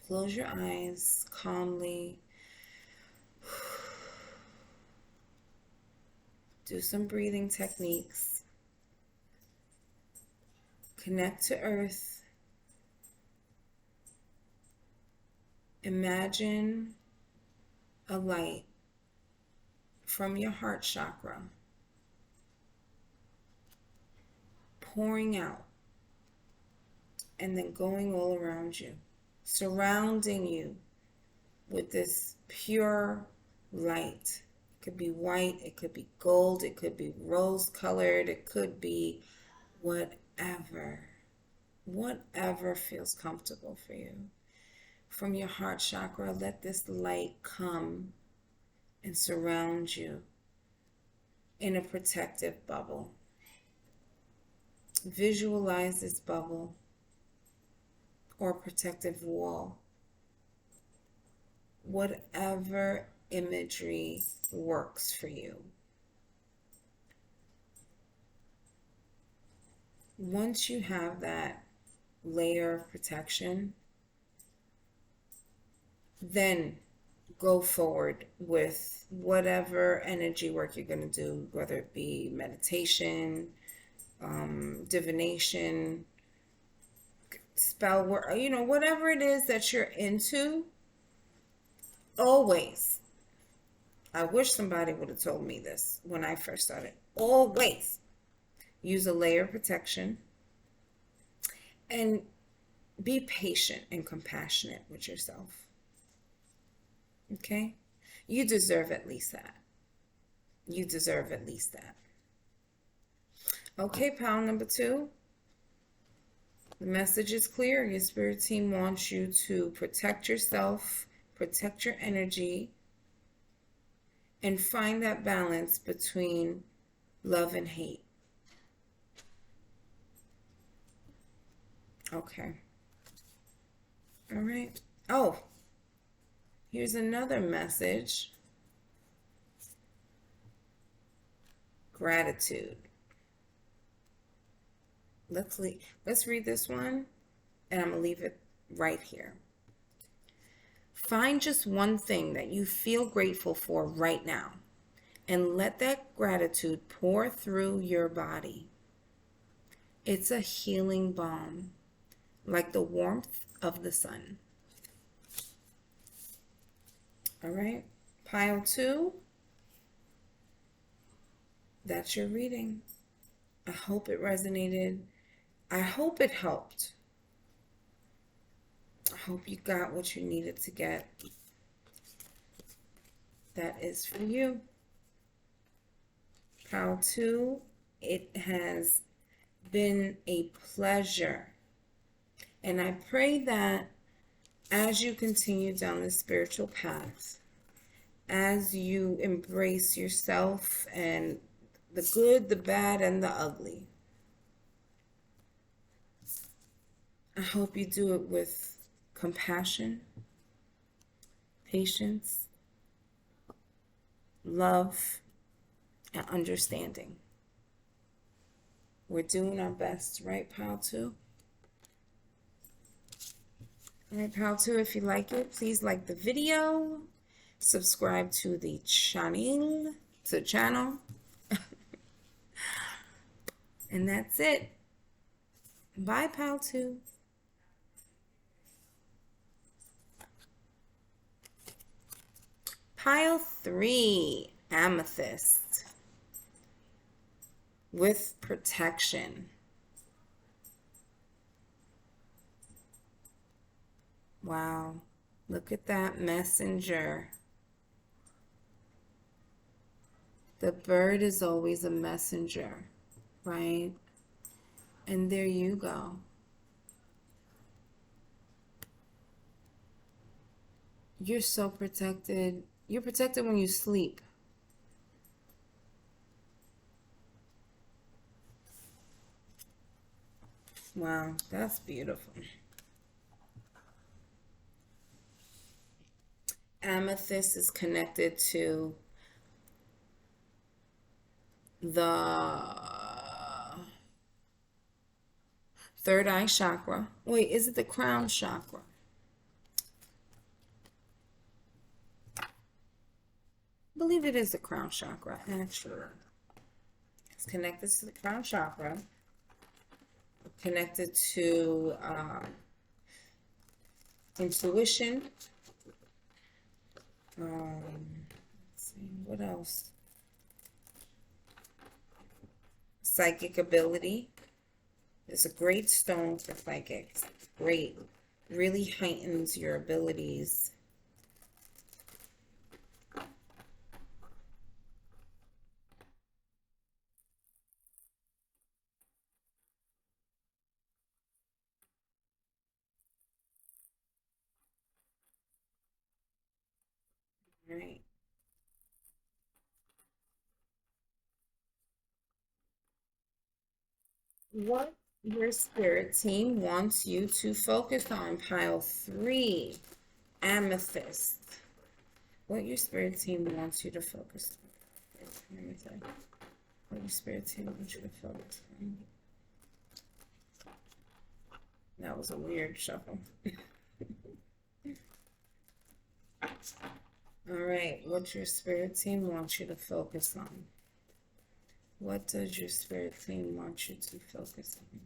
Close your eyes calmly. Do some breathing techniques. Connect to earth. Imagine a light from your heart chakra pouring out and then going all around you, surrounding you with this pure light. It could be white, it could be gold, it could be rose colored, it could be whatever. Whatever feels comfortable for you. From your heart chakra, let this light come and surround you in a protective bubble. Visualize this bubble or protective wall. Whatever imagery works for you. Once you have that layer of protection, then go forward with whatever energy work you're going to do, whether it be meditation, divination, spell work, whatever it is that you're into. Always, I wish somebody would have told me this when I first started. Always use a layer of protection and be patient and compassionate with yourself. Okay? You deserve at least that. You deserve at least that. Okay, pal number 2. The message is clear. Your spirit team wants you to protect yourself, protect your energy, and find that balance between love and hate. Okay. All right. Oh, here's another message. Gratitude. Let's read this one, and I'm going to leave it right here. Find just one thing that you feel grateful for right now, and let that gratitude pour through your body. It's a healing balm, like the warmth of the sun. All right, pile 2. That's your reading. I hope it resonated. I hope it helped. I hope you got what you needed to get. That is for you. Pile 2, it has been a pleasure. And I pray that as you continue down the spiritual path, as you embrace yourself and the good, the bad, and the ugly, I hope you do it with compassion, patience, love, and understanding. We're doing our best, right, Pile 2? All right, Pile 2, if you like it, please like the video, subscribe to the channel, and that's it. Bye, Pile 2. Pile 3, amethyst with protection. Wow, look at that messenger. The bird is always a messenger, right? And there you go. You're so protected. You're protected when you sleep. Wow, that's beautiful. Amethyst is connected to the third eye chakra. Wait, is it the crown chakra? I believe it is the crown chakra, actually. It's connected to the crown chakra, connected to intuition. Let's see, what else? Psychic ability. It's a great stone for psychics. Great. Really heightens your abilities. All right. What your spirit team wants you to focus on, pile three, amethyst. What your spirit team wants you to focus on. What your spirit team wants you to focus on. That was a weird shuffle. All right, what your spirit team wants you to focus on. What does your spirit team want you to focus on?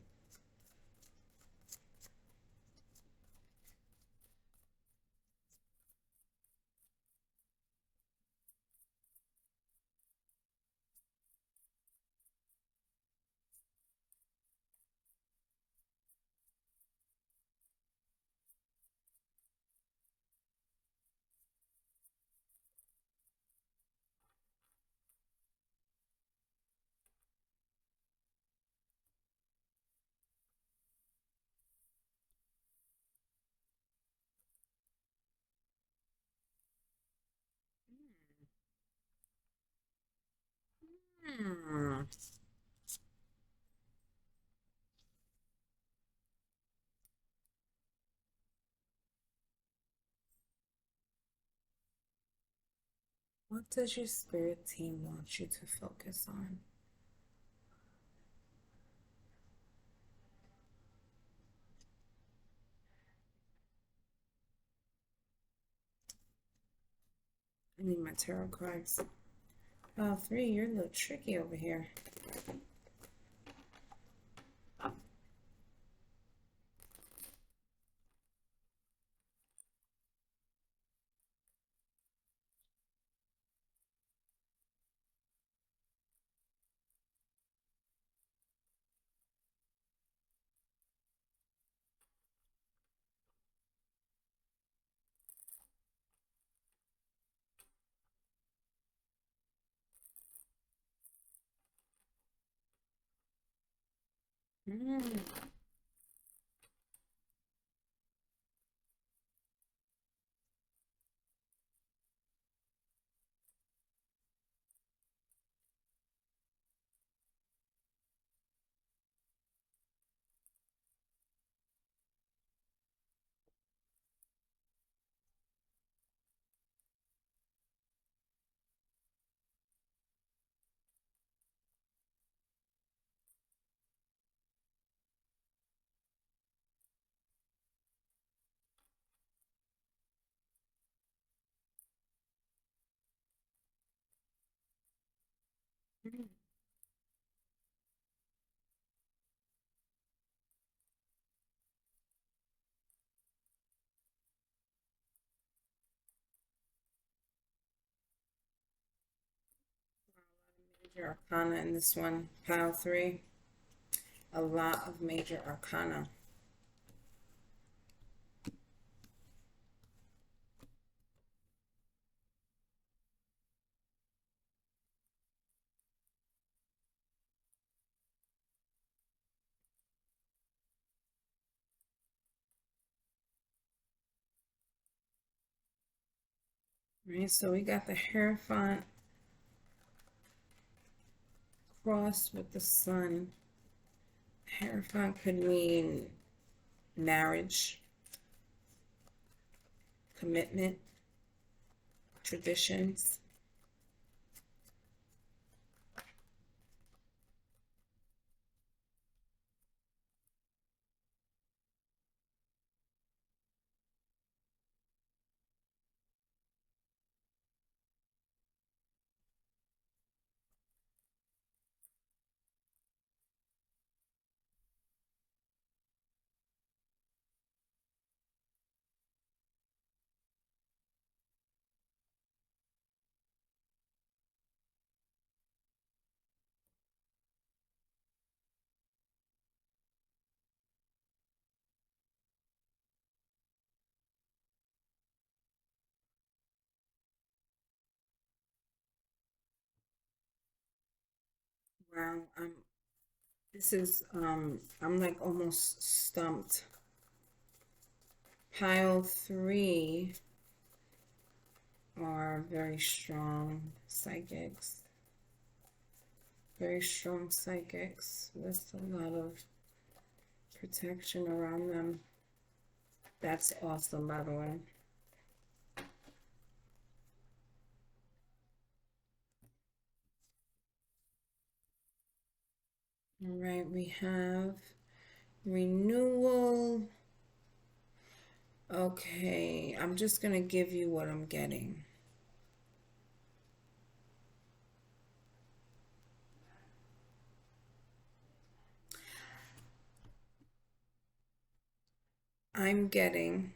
Hmm. What does your spirit team want you to focus on? I need my tarot cards. Oh, three, you're a little tricky over here. Mm. Major arcana in this one, pile three. A lot of major arcana. Right, so we got the Hierophant cross with the sun. Hierophant could mean marriage, commitment, traditions. Wow, I'm like almost stumped. Pile three, are very strong psychics. Very strong psychics with a lot of protection around them. That's awesome, by the way. All right, we have renewal. Okay, I'm just going to give you what I'm getting. I'm getting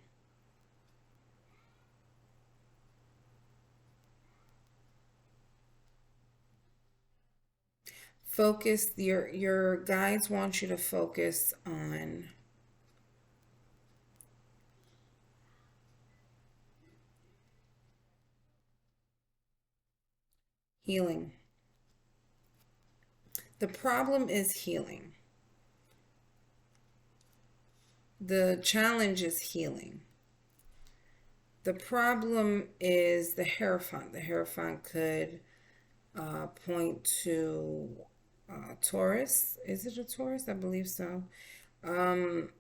focus. Your guides want you to focus on healing. The problem is healing. The challenge is healing. The problem is the Hierophant. The Hierophant could point to Taurus. Is it a Taurus? I believe so. Um,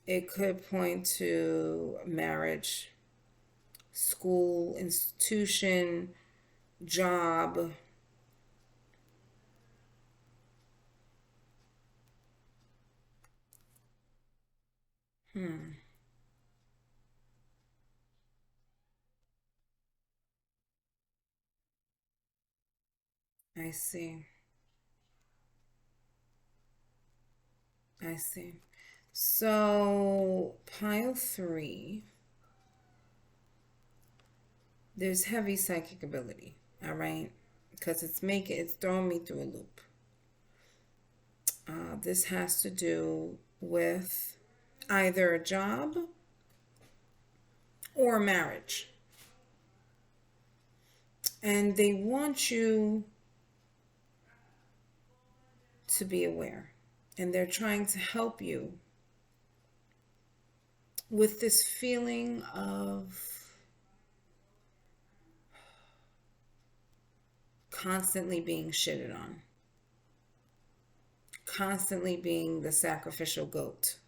it could point to marriage, school, institution, job. Hmm, I see. I see. So, pile three, there's heavy psychic ability, all right? Because it's throwing me through a loop. This has to do with either a job or marriage. And they want you to be aware. And they're trying to help you with this feeling of constantly being shitted on, constantly being the sacrificial goat.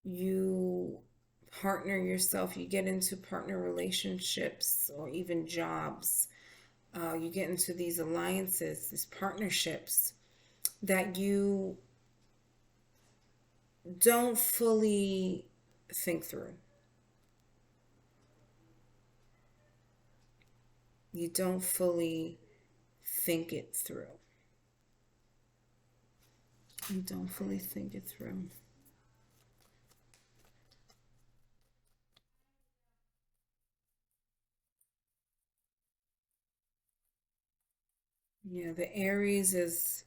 You partner yourself, you get into partner relationships or even jobs. You get into these alliances, these partnerships that you don't fully think through. You don't fully think it through. You don't fully think it through. Yeah, the Aries is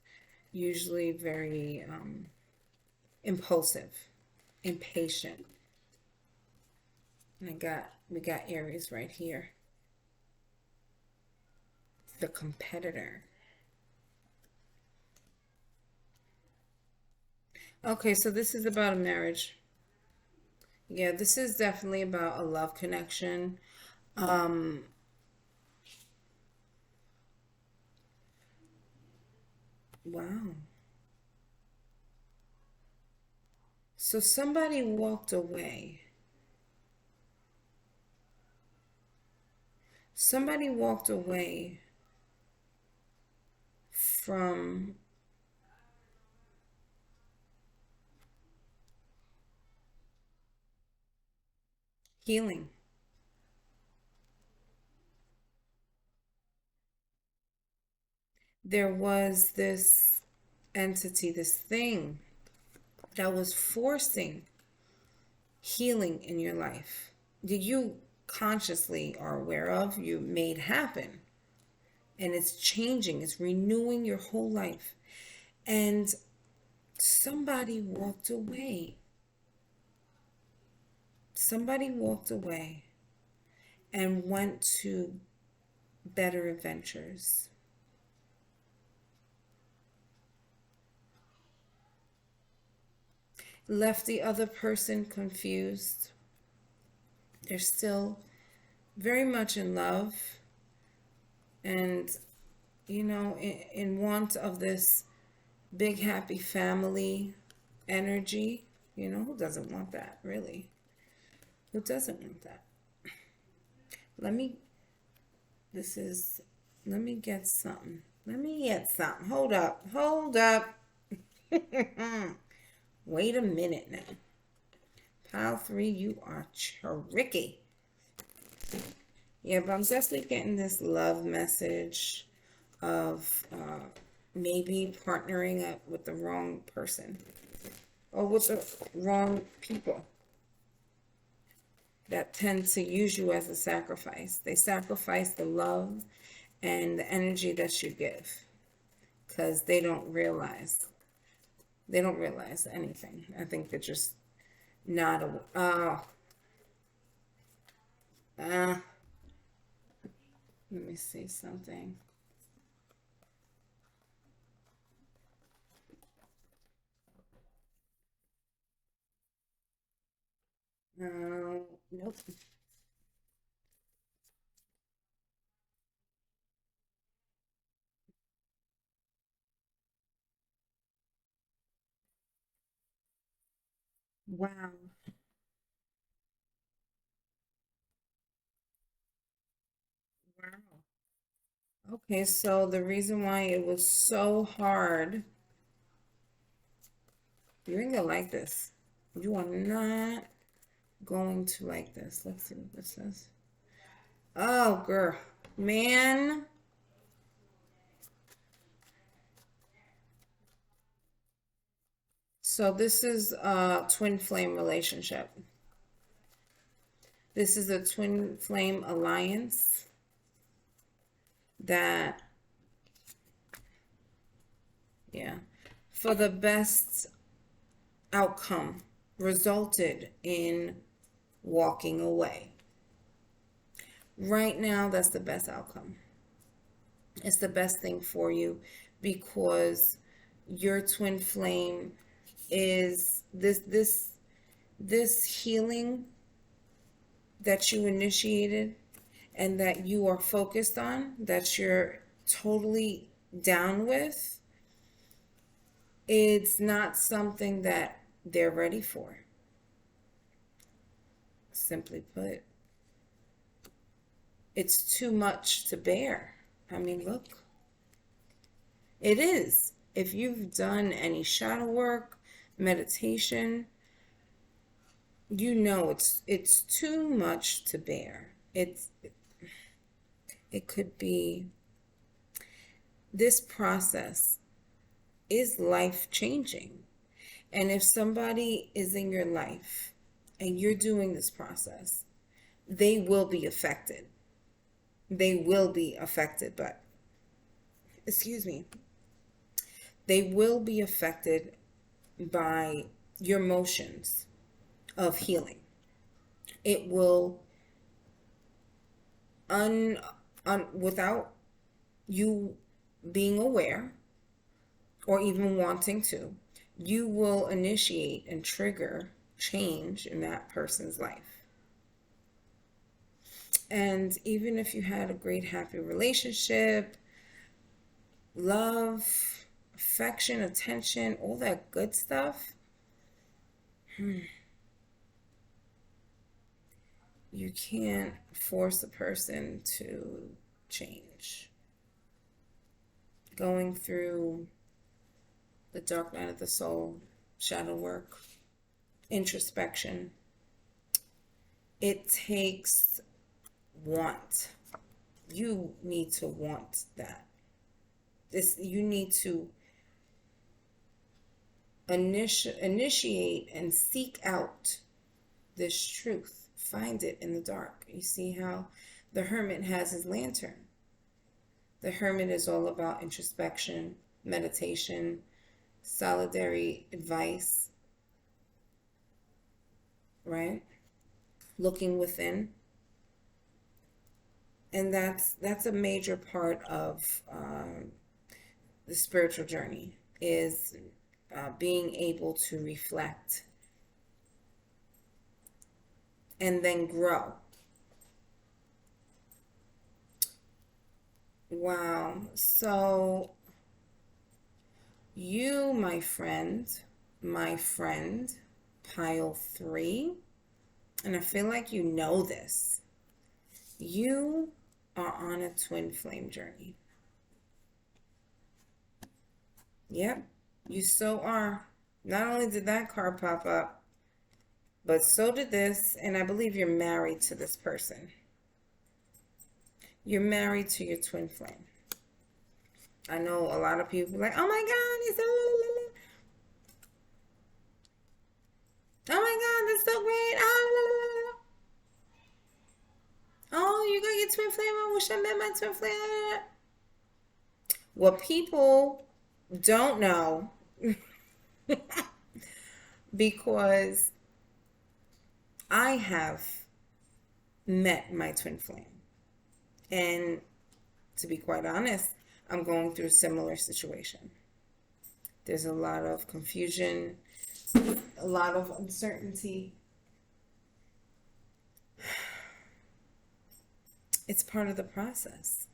usually very impulsive, impatient. And we got Aries right here. The competitor. Okay, so this is about a marriage. Yeah, this is definitely about a love connection. Um, wow. So somebody walked away. Somebody walked away from healing. There was this entity, this thing that was forcing healing in your life. Did you consciously are aware of? You made happen. And it's changing, it's renewing your whole life. And somebody walked away. Somebody walked away and went to better adventures. Left the other person confused. They're still very much in love and, in want of this big happy family energy. Who doesn't want that, really? Who doesn't want that? Let me, this is, let me get something. Let me get something. Hold up. Hold up. Wait a minute now. Pile 3, you are tricky. Yeah, but I'm definitely getting this love message of maybe partnering up with the wrong person or with the wrong people that tend to use you as a sacrifice. They sacrifice the love and the energy that you give because they don't realize anything. I think they're just not a uh, let me see something. Nope. Wow. Wow. Okay, so the reason why it was so hard, you're gonna like this. You are not going to like this. Let's see what this says. Oh, girl. Man. So this is a twin flame relationship. This is a twin flame alliance that, yeah, for the best outcome resulted in walking away. Right now, that's the best outcome. It's the best thing for you because your twin flame is this healing that you initiated and that you are focused on, that you're totally down with. It's not something that they're ready for. Simply put, it's too much to bear. I mean, look, it is. If you've done any shadow work, meditation, it's too much to bear. It could be, this process is life changing. And if somebody is in your life and you're doing this process, they will be affected. They will be affected, but excuse me, they will be affected by your motions of healing. It will without you being aware or even wanting to, you will initiate and trigger change in that person's life. And even if you had a great, happy relationship, love, affection, attention, all that good stuff, you can't force a person to change. Going through the dark night of the soul, shadow work, introspection, it takes want. You need to want that. You need to initiate and seek out this truth. Find it in the dark. You see how the hermit has his lantern. The hermit is all about introspection, meditation, solitary advice, right? Looking within. And that's a major part of the spiritual journey is being able to reflect and then grow. Wow. So you, my friend, pile three, and I feel like you know this. You are on a twin flame journey. Yep, you so are. Not only did that card pop up, but so did this, and I believe you're married to this person. You're married to your twin flame. I know a lot of people like, oh my God, it's oh my God, that's so great. Oh, you got your twin flame. I wish I met my twin flame. What people don't know, because I have met my twin flame. And to be quite honest, I'm going through a similar situation. There's a lot of confusion, a lot of uncertainty. It's part of the process.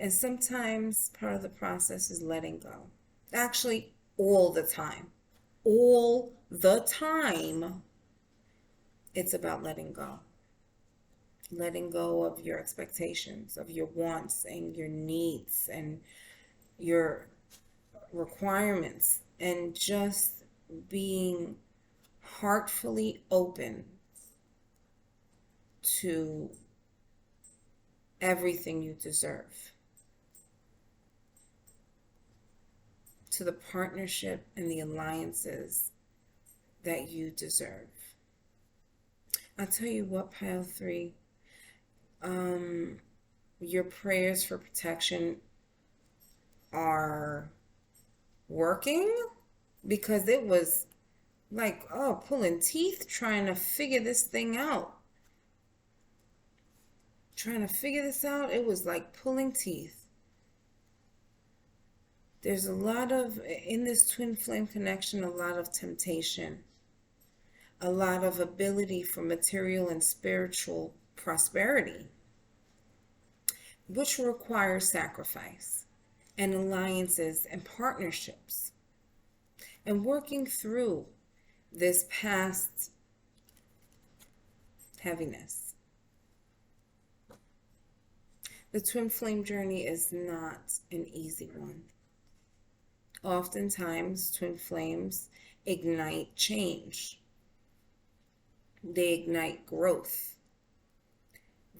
And sometimes part of the process is letting go. Actually, all the time. All the time, it's about letting go. Letting go of your expectations, of your wants and your needs and your requirements, and just being heartfully open to everything you deserve, to the partnership and the alliances that you deserve. I'll tell you what, pile three, your prayers for protection are working, because it was like, oh, pulling teeth trying to figure this thing out. Trying to figure this out, it was like pulling teeth. There's a lot of, in this twin flame connection, a lot of temptation, a lot of ability for material and spiritual prosperity, which requires sacrifice and alliances and partnerships, and working through this past heaviness. The twin flame journey is not an easy one. Oftentimes, twin flames ignite change. They ignite growth.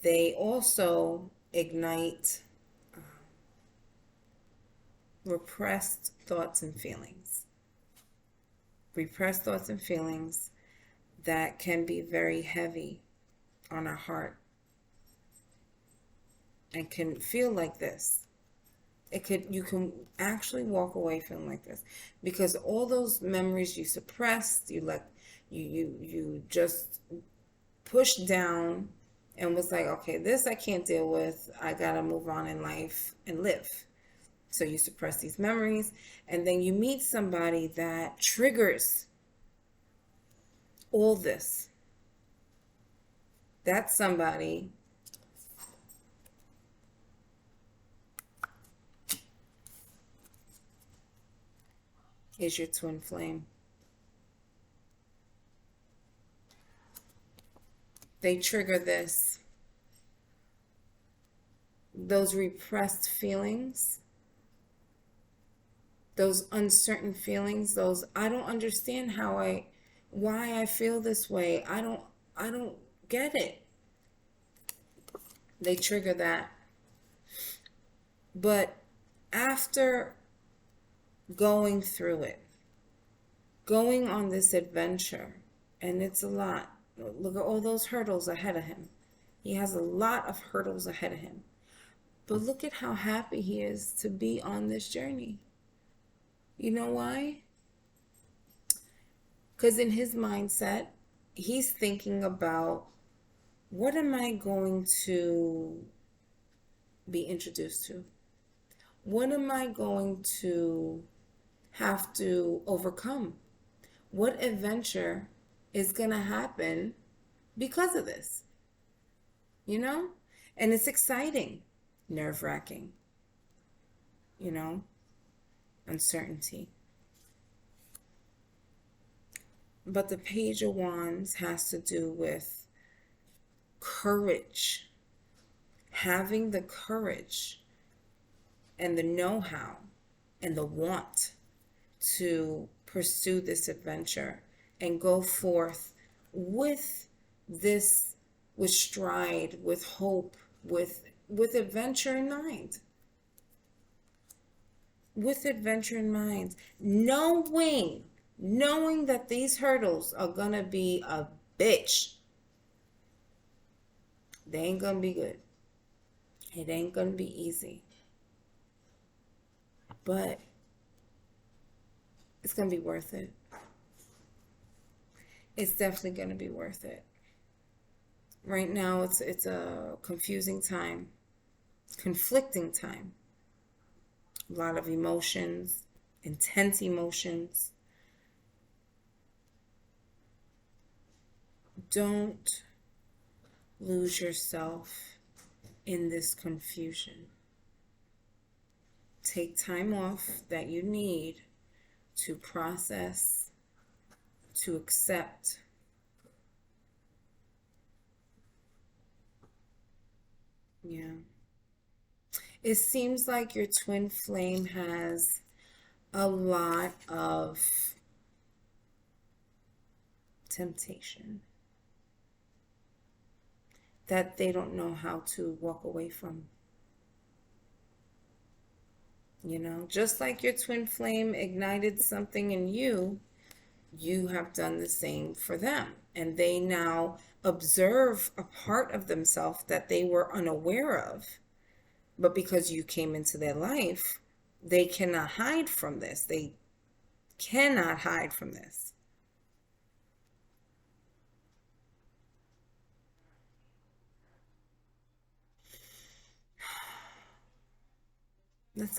They also ignite repressed thoughts and feelings. Repressed thoughts and feelings that can be very heavy on our heart and can feel like this. You can actually walk away feeling like this, because all those memories you suppressed, you just pushed down and was like, okay, this I can't deal with. I gotta move on in life and live. So you suppress these memories, and then you meet somebody that triggers all this. That somebody is your twin flame. They trigger this. Those repressed feelings, those uncertain feelings, those I don't understand why I feel this way. I don't get it. They trigger that. But after going through it, going on this adventure, and it's a lot. Look at all those hurdles ahead of him. He has a lot of hurdles ahead of him. But look at how happy he is to be on this journey. You know why? Because in his mindset, he's thinking about, what am I going to be introduced to? What am I going to have to overcome? What adventure is going to happen because of this? You know? And it's exciting, nerve-wracking, you know, uncertainty. But the Page of Wands has to do with courage, having the courage and the know-how and the want to pursue this adventure and go forth with this, with stride, with hope, with adventure in mind. With adventure in mind, knowing that these hurdles are gonna be a bitch. They ain't gonna be good. It ain't gonna be easy. But it's gonna be worth it. It's definitely gonna be worth it. Right now it's a confusing time, conflicting time. A lot of emotions, intense emotions. Don't lose yourself in this confusion. Take time off that you need to process, to accept. Yeah. It seems like your twin flame has a lot of temptation that they don't know how to walk away from. You know, just like your twin flame ignited something in you, you have done the same for them. And they now observe a part of themselves that they were unaware of. But because you came into their life, they cannot hide from this. They cannot hide from this. Let's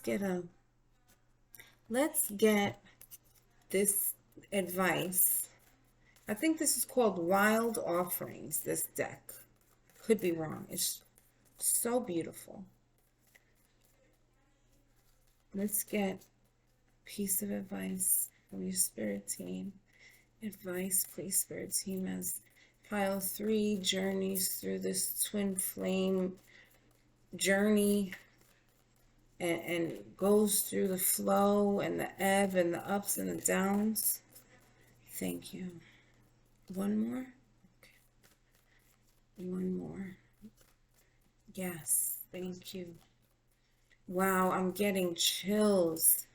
get this advice. I think this is called Wild Offerings, this deck. Could be wrong. It's so beautiful. Let's get a piece of advice from your spirit team. Advice, please, spirit team, as pile 3 journeys through this twin flame journey and goes through the flow and the ebb and the ups and the downs. Thank you. One more? Okay. One more. Yes, thank you. Wow, I'm getting chills.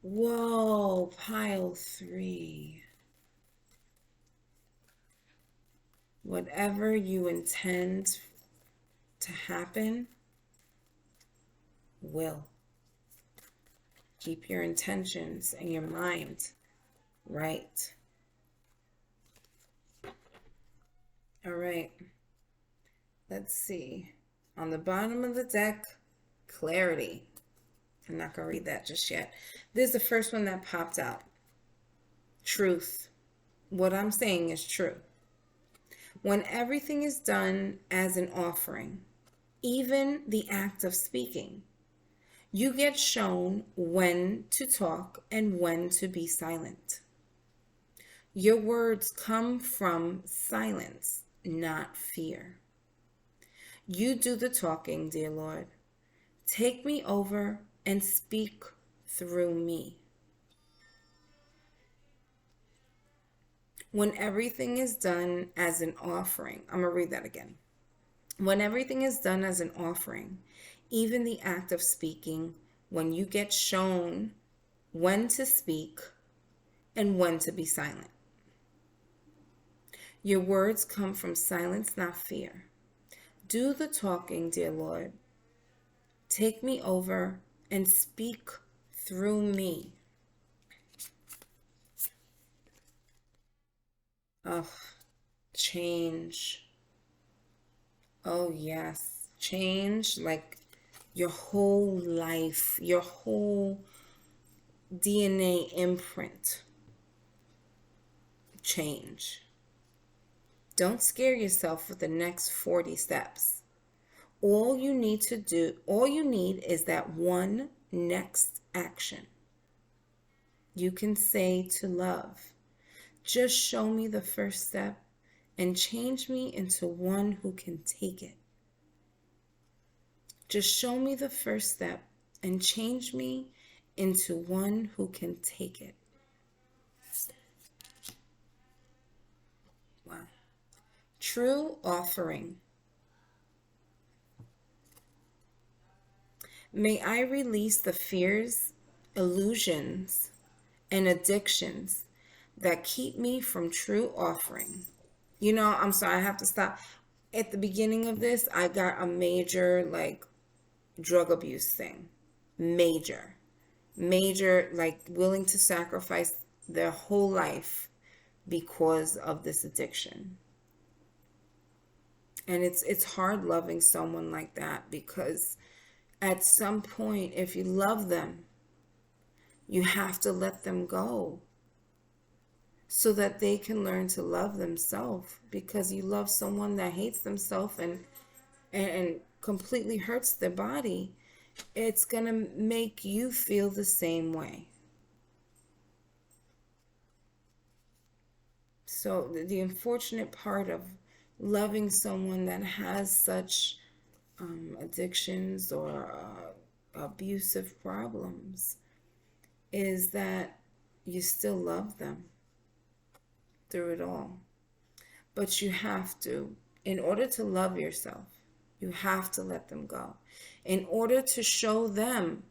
Whoa, pile 3. Whatever you intend to happen will. Keep your intentions and your mind right. All right. Let's see. On the bottom of the deck, clarity. I'm not going to read that just yet. This is the first one that popped out. Truth. What I'm saying is true. When everything is done as an offering, even the act of speaking, you get shown when to talk and when to be silent. Your words come from silence, not fear. You do the talking, dear Lord. Take me over and speak through me. When everything is done as an offering, I'm going to read that again. When everything is done as an offering, even the act of speaking, when you get shown when to speak and when to be silent. Your words come from silence, not fear. Do the talking, dear Lord. Take me over and speak through me. Oh, change. Oh, yes. Change, like your whole life, your whole DNA imprint change. Don't scare yourself with the next 40 steps. All you need is that one next action. You can say to love, just show me the first step and change me into one who can take it. Just show me the first step and change me into one who can take it. Wow. True offering. May I release the fears, illusions, and addictions that keep me from true offering. I'm sorry, I have to stop. At the beginning of this, I got a major, drug abuse thing. Major. Major, willing to sacrifice their whole life because of this addiction. And it's hard loving someone like that, because at some point, if you love them, you have to let them go so that they can learn to love themselves. Because you love someone that hates themselves and completely hurts their body, it's going to make you feel the same way. So the unfortunate part of loving someone that has such addictions or abusive problems is that you still love them through it all. But you have to, in order to love yourself, you have to let them go. In order to show them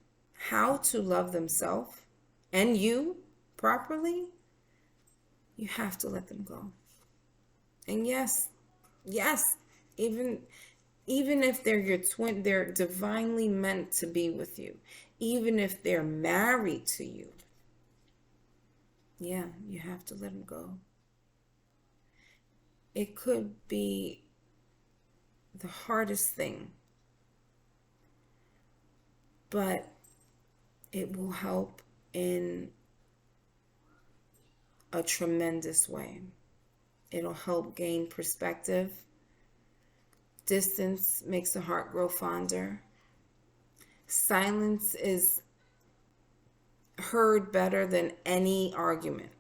how to love themselves and you properly, you have to let them go. And yes, even if they're your twin, they're divinely meant to be with you. Even if they're married to you, yeah, you have to let them go. It could be the hardest thing, but it will help in a tremendous way. It'll help gain perspective. Distance makes the heart grow fonder. Silence is heard better than any argument,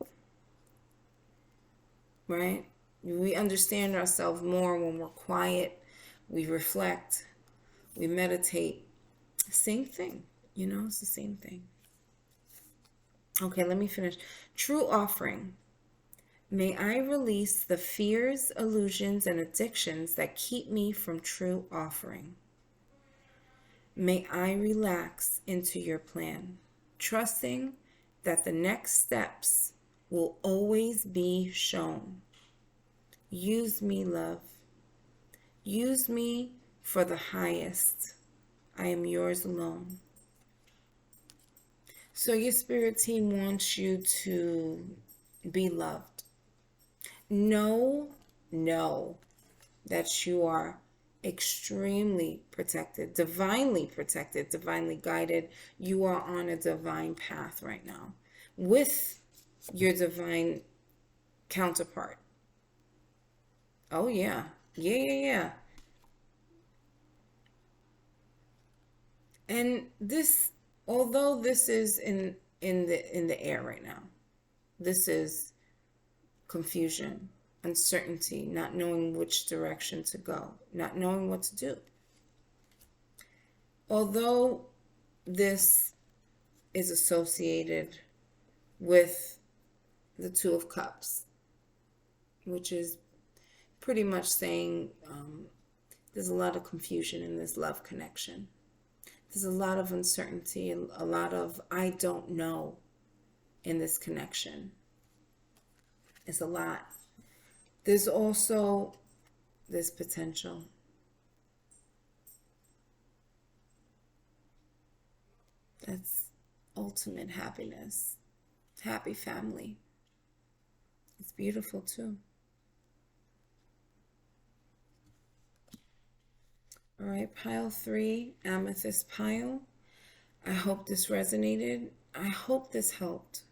right? We understand ourselves more when we're quiet, we reflect, we meditate. Same thing, it's the same thing. Okay, let me finish. True offering. May I release the fears, illusions, and addictions that keep me from true offering. May I relax into your plan, trusting that the next steps will always be shown. Use me, love. Use me for the highest. I am yours alone. So your spirit team wants you to be loved. Know that you are extremely protected, divinely guided. You are on a divine path right now with your divine counterpart. Oh yeah. Yeah. And this, although this is in the air right now, this is confusion, uncertainty, not knowing which direction to go, not knowing what to do. Although this is associated with the Two of Cups, which is pretty much saying there's a lot of confusion in this love connection. There's a lot of uncertainty, a lot of I don't know in this connection. It's a lot. There's also this potential. That's ultimate happiness. Happy family. It's beautiful too. All right, pile 3, amethyst pile. I hope this resonated. I hope this helped.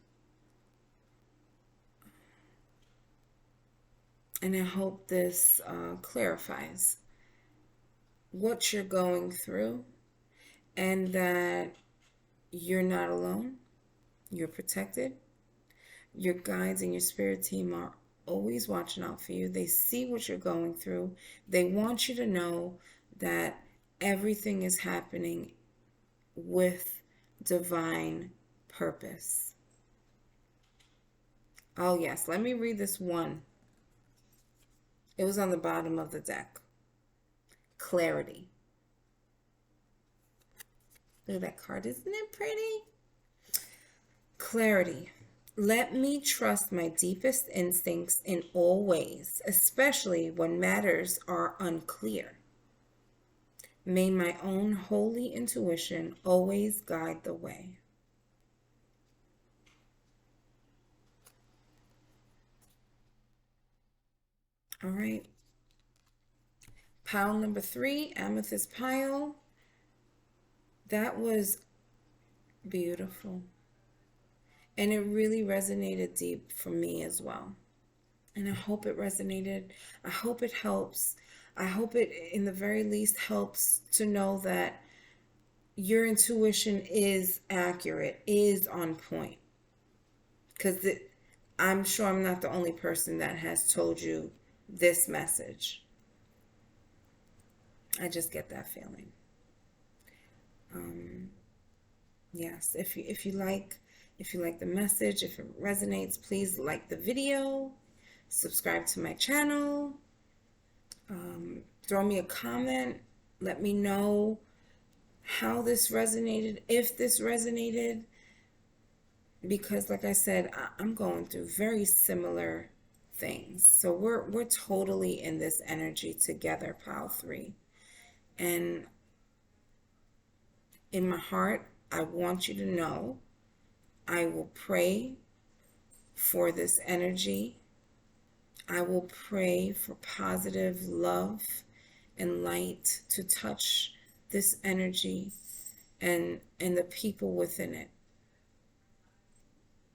And I hope this clarifies what you're going through and that you're not alone. You're protected. Your guides and your spirit team are always watching out for you. They see what you're going through. They want you to know that everything is happening with divine purpose. Oh, yes. Let me read this one. It was on the bottom of the deck. Clarity. Look at that card. Isn't it pretty? Clarity. Let me trust my deepest instincts in all ways, especially when matters are unclear. May my own holy intuition always guide the way. All right. Pile number 3, amethyst pile. That was beautiful. And it really resonated deep for me as well. And I hope it resonated. I hope it helps. I hope it, in the very least, helps to know that your intuition is accurate, is on point. Because I'm sure I'm not the only person that has told you this message. I just get that feeling. Yes, if you like the message, if it resonates, please like the video, subscribe to my channel, throw me a comment, let me know how this resonated, if this resonated, because like I said, I'm going through very similar things. So we're totally in this energy together, pile 3. And in my heart, I want you to know I will pray for this energy. I will pray for positive love and light to touch this energy and the people within it.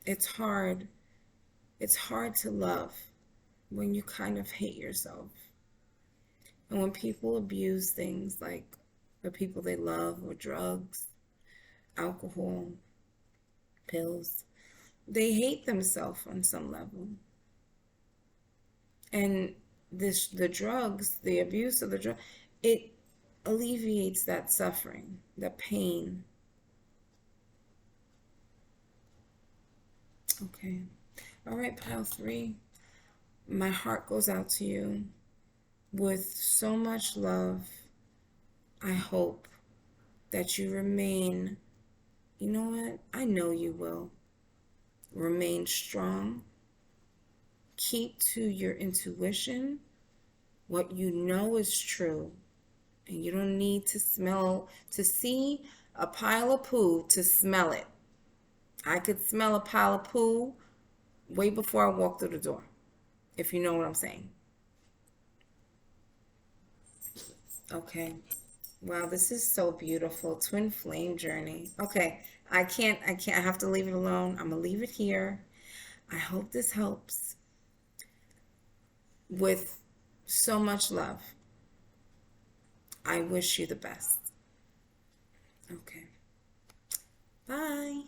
It's hard. It's hard to love when you kind of hate yourself. And when people abuse things like the people they love, or drugs, alcohol, pills, they hate themselves on some level. And the drugs, the abuse of the drug, it alleviates that suffering, the pain. Okay. All right, pile 3. My heart goes out to you with so much love. I hope that you remain, you know what? I know you will. Remain strong. Keep to your intuition, what you know is true. And you don't need to see a pile of poo to smell it. I could smell a pile of poo way before I walk through the door, if you know what I'm saying. Okay. Wow, this is so beautiful. Twin flame journey. Okay, I can't, I have to leave it alone. I'm gonna leave it here. I hope this helps. With so much love, I wish you the best. Okay. Bye.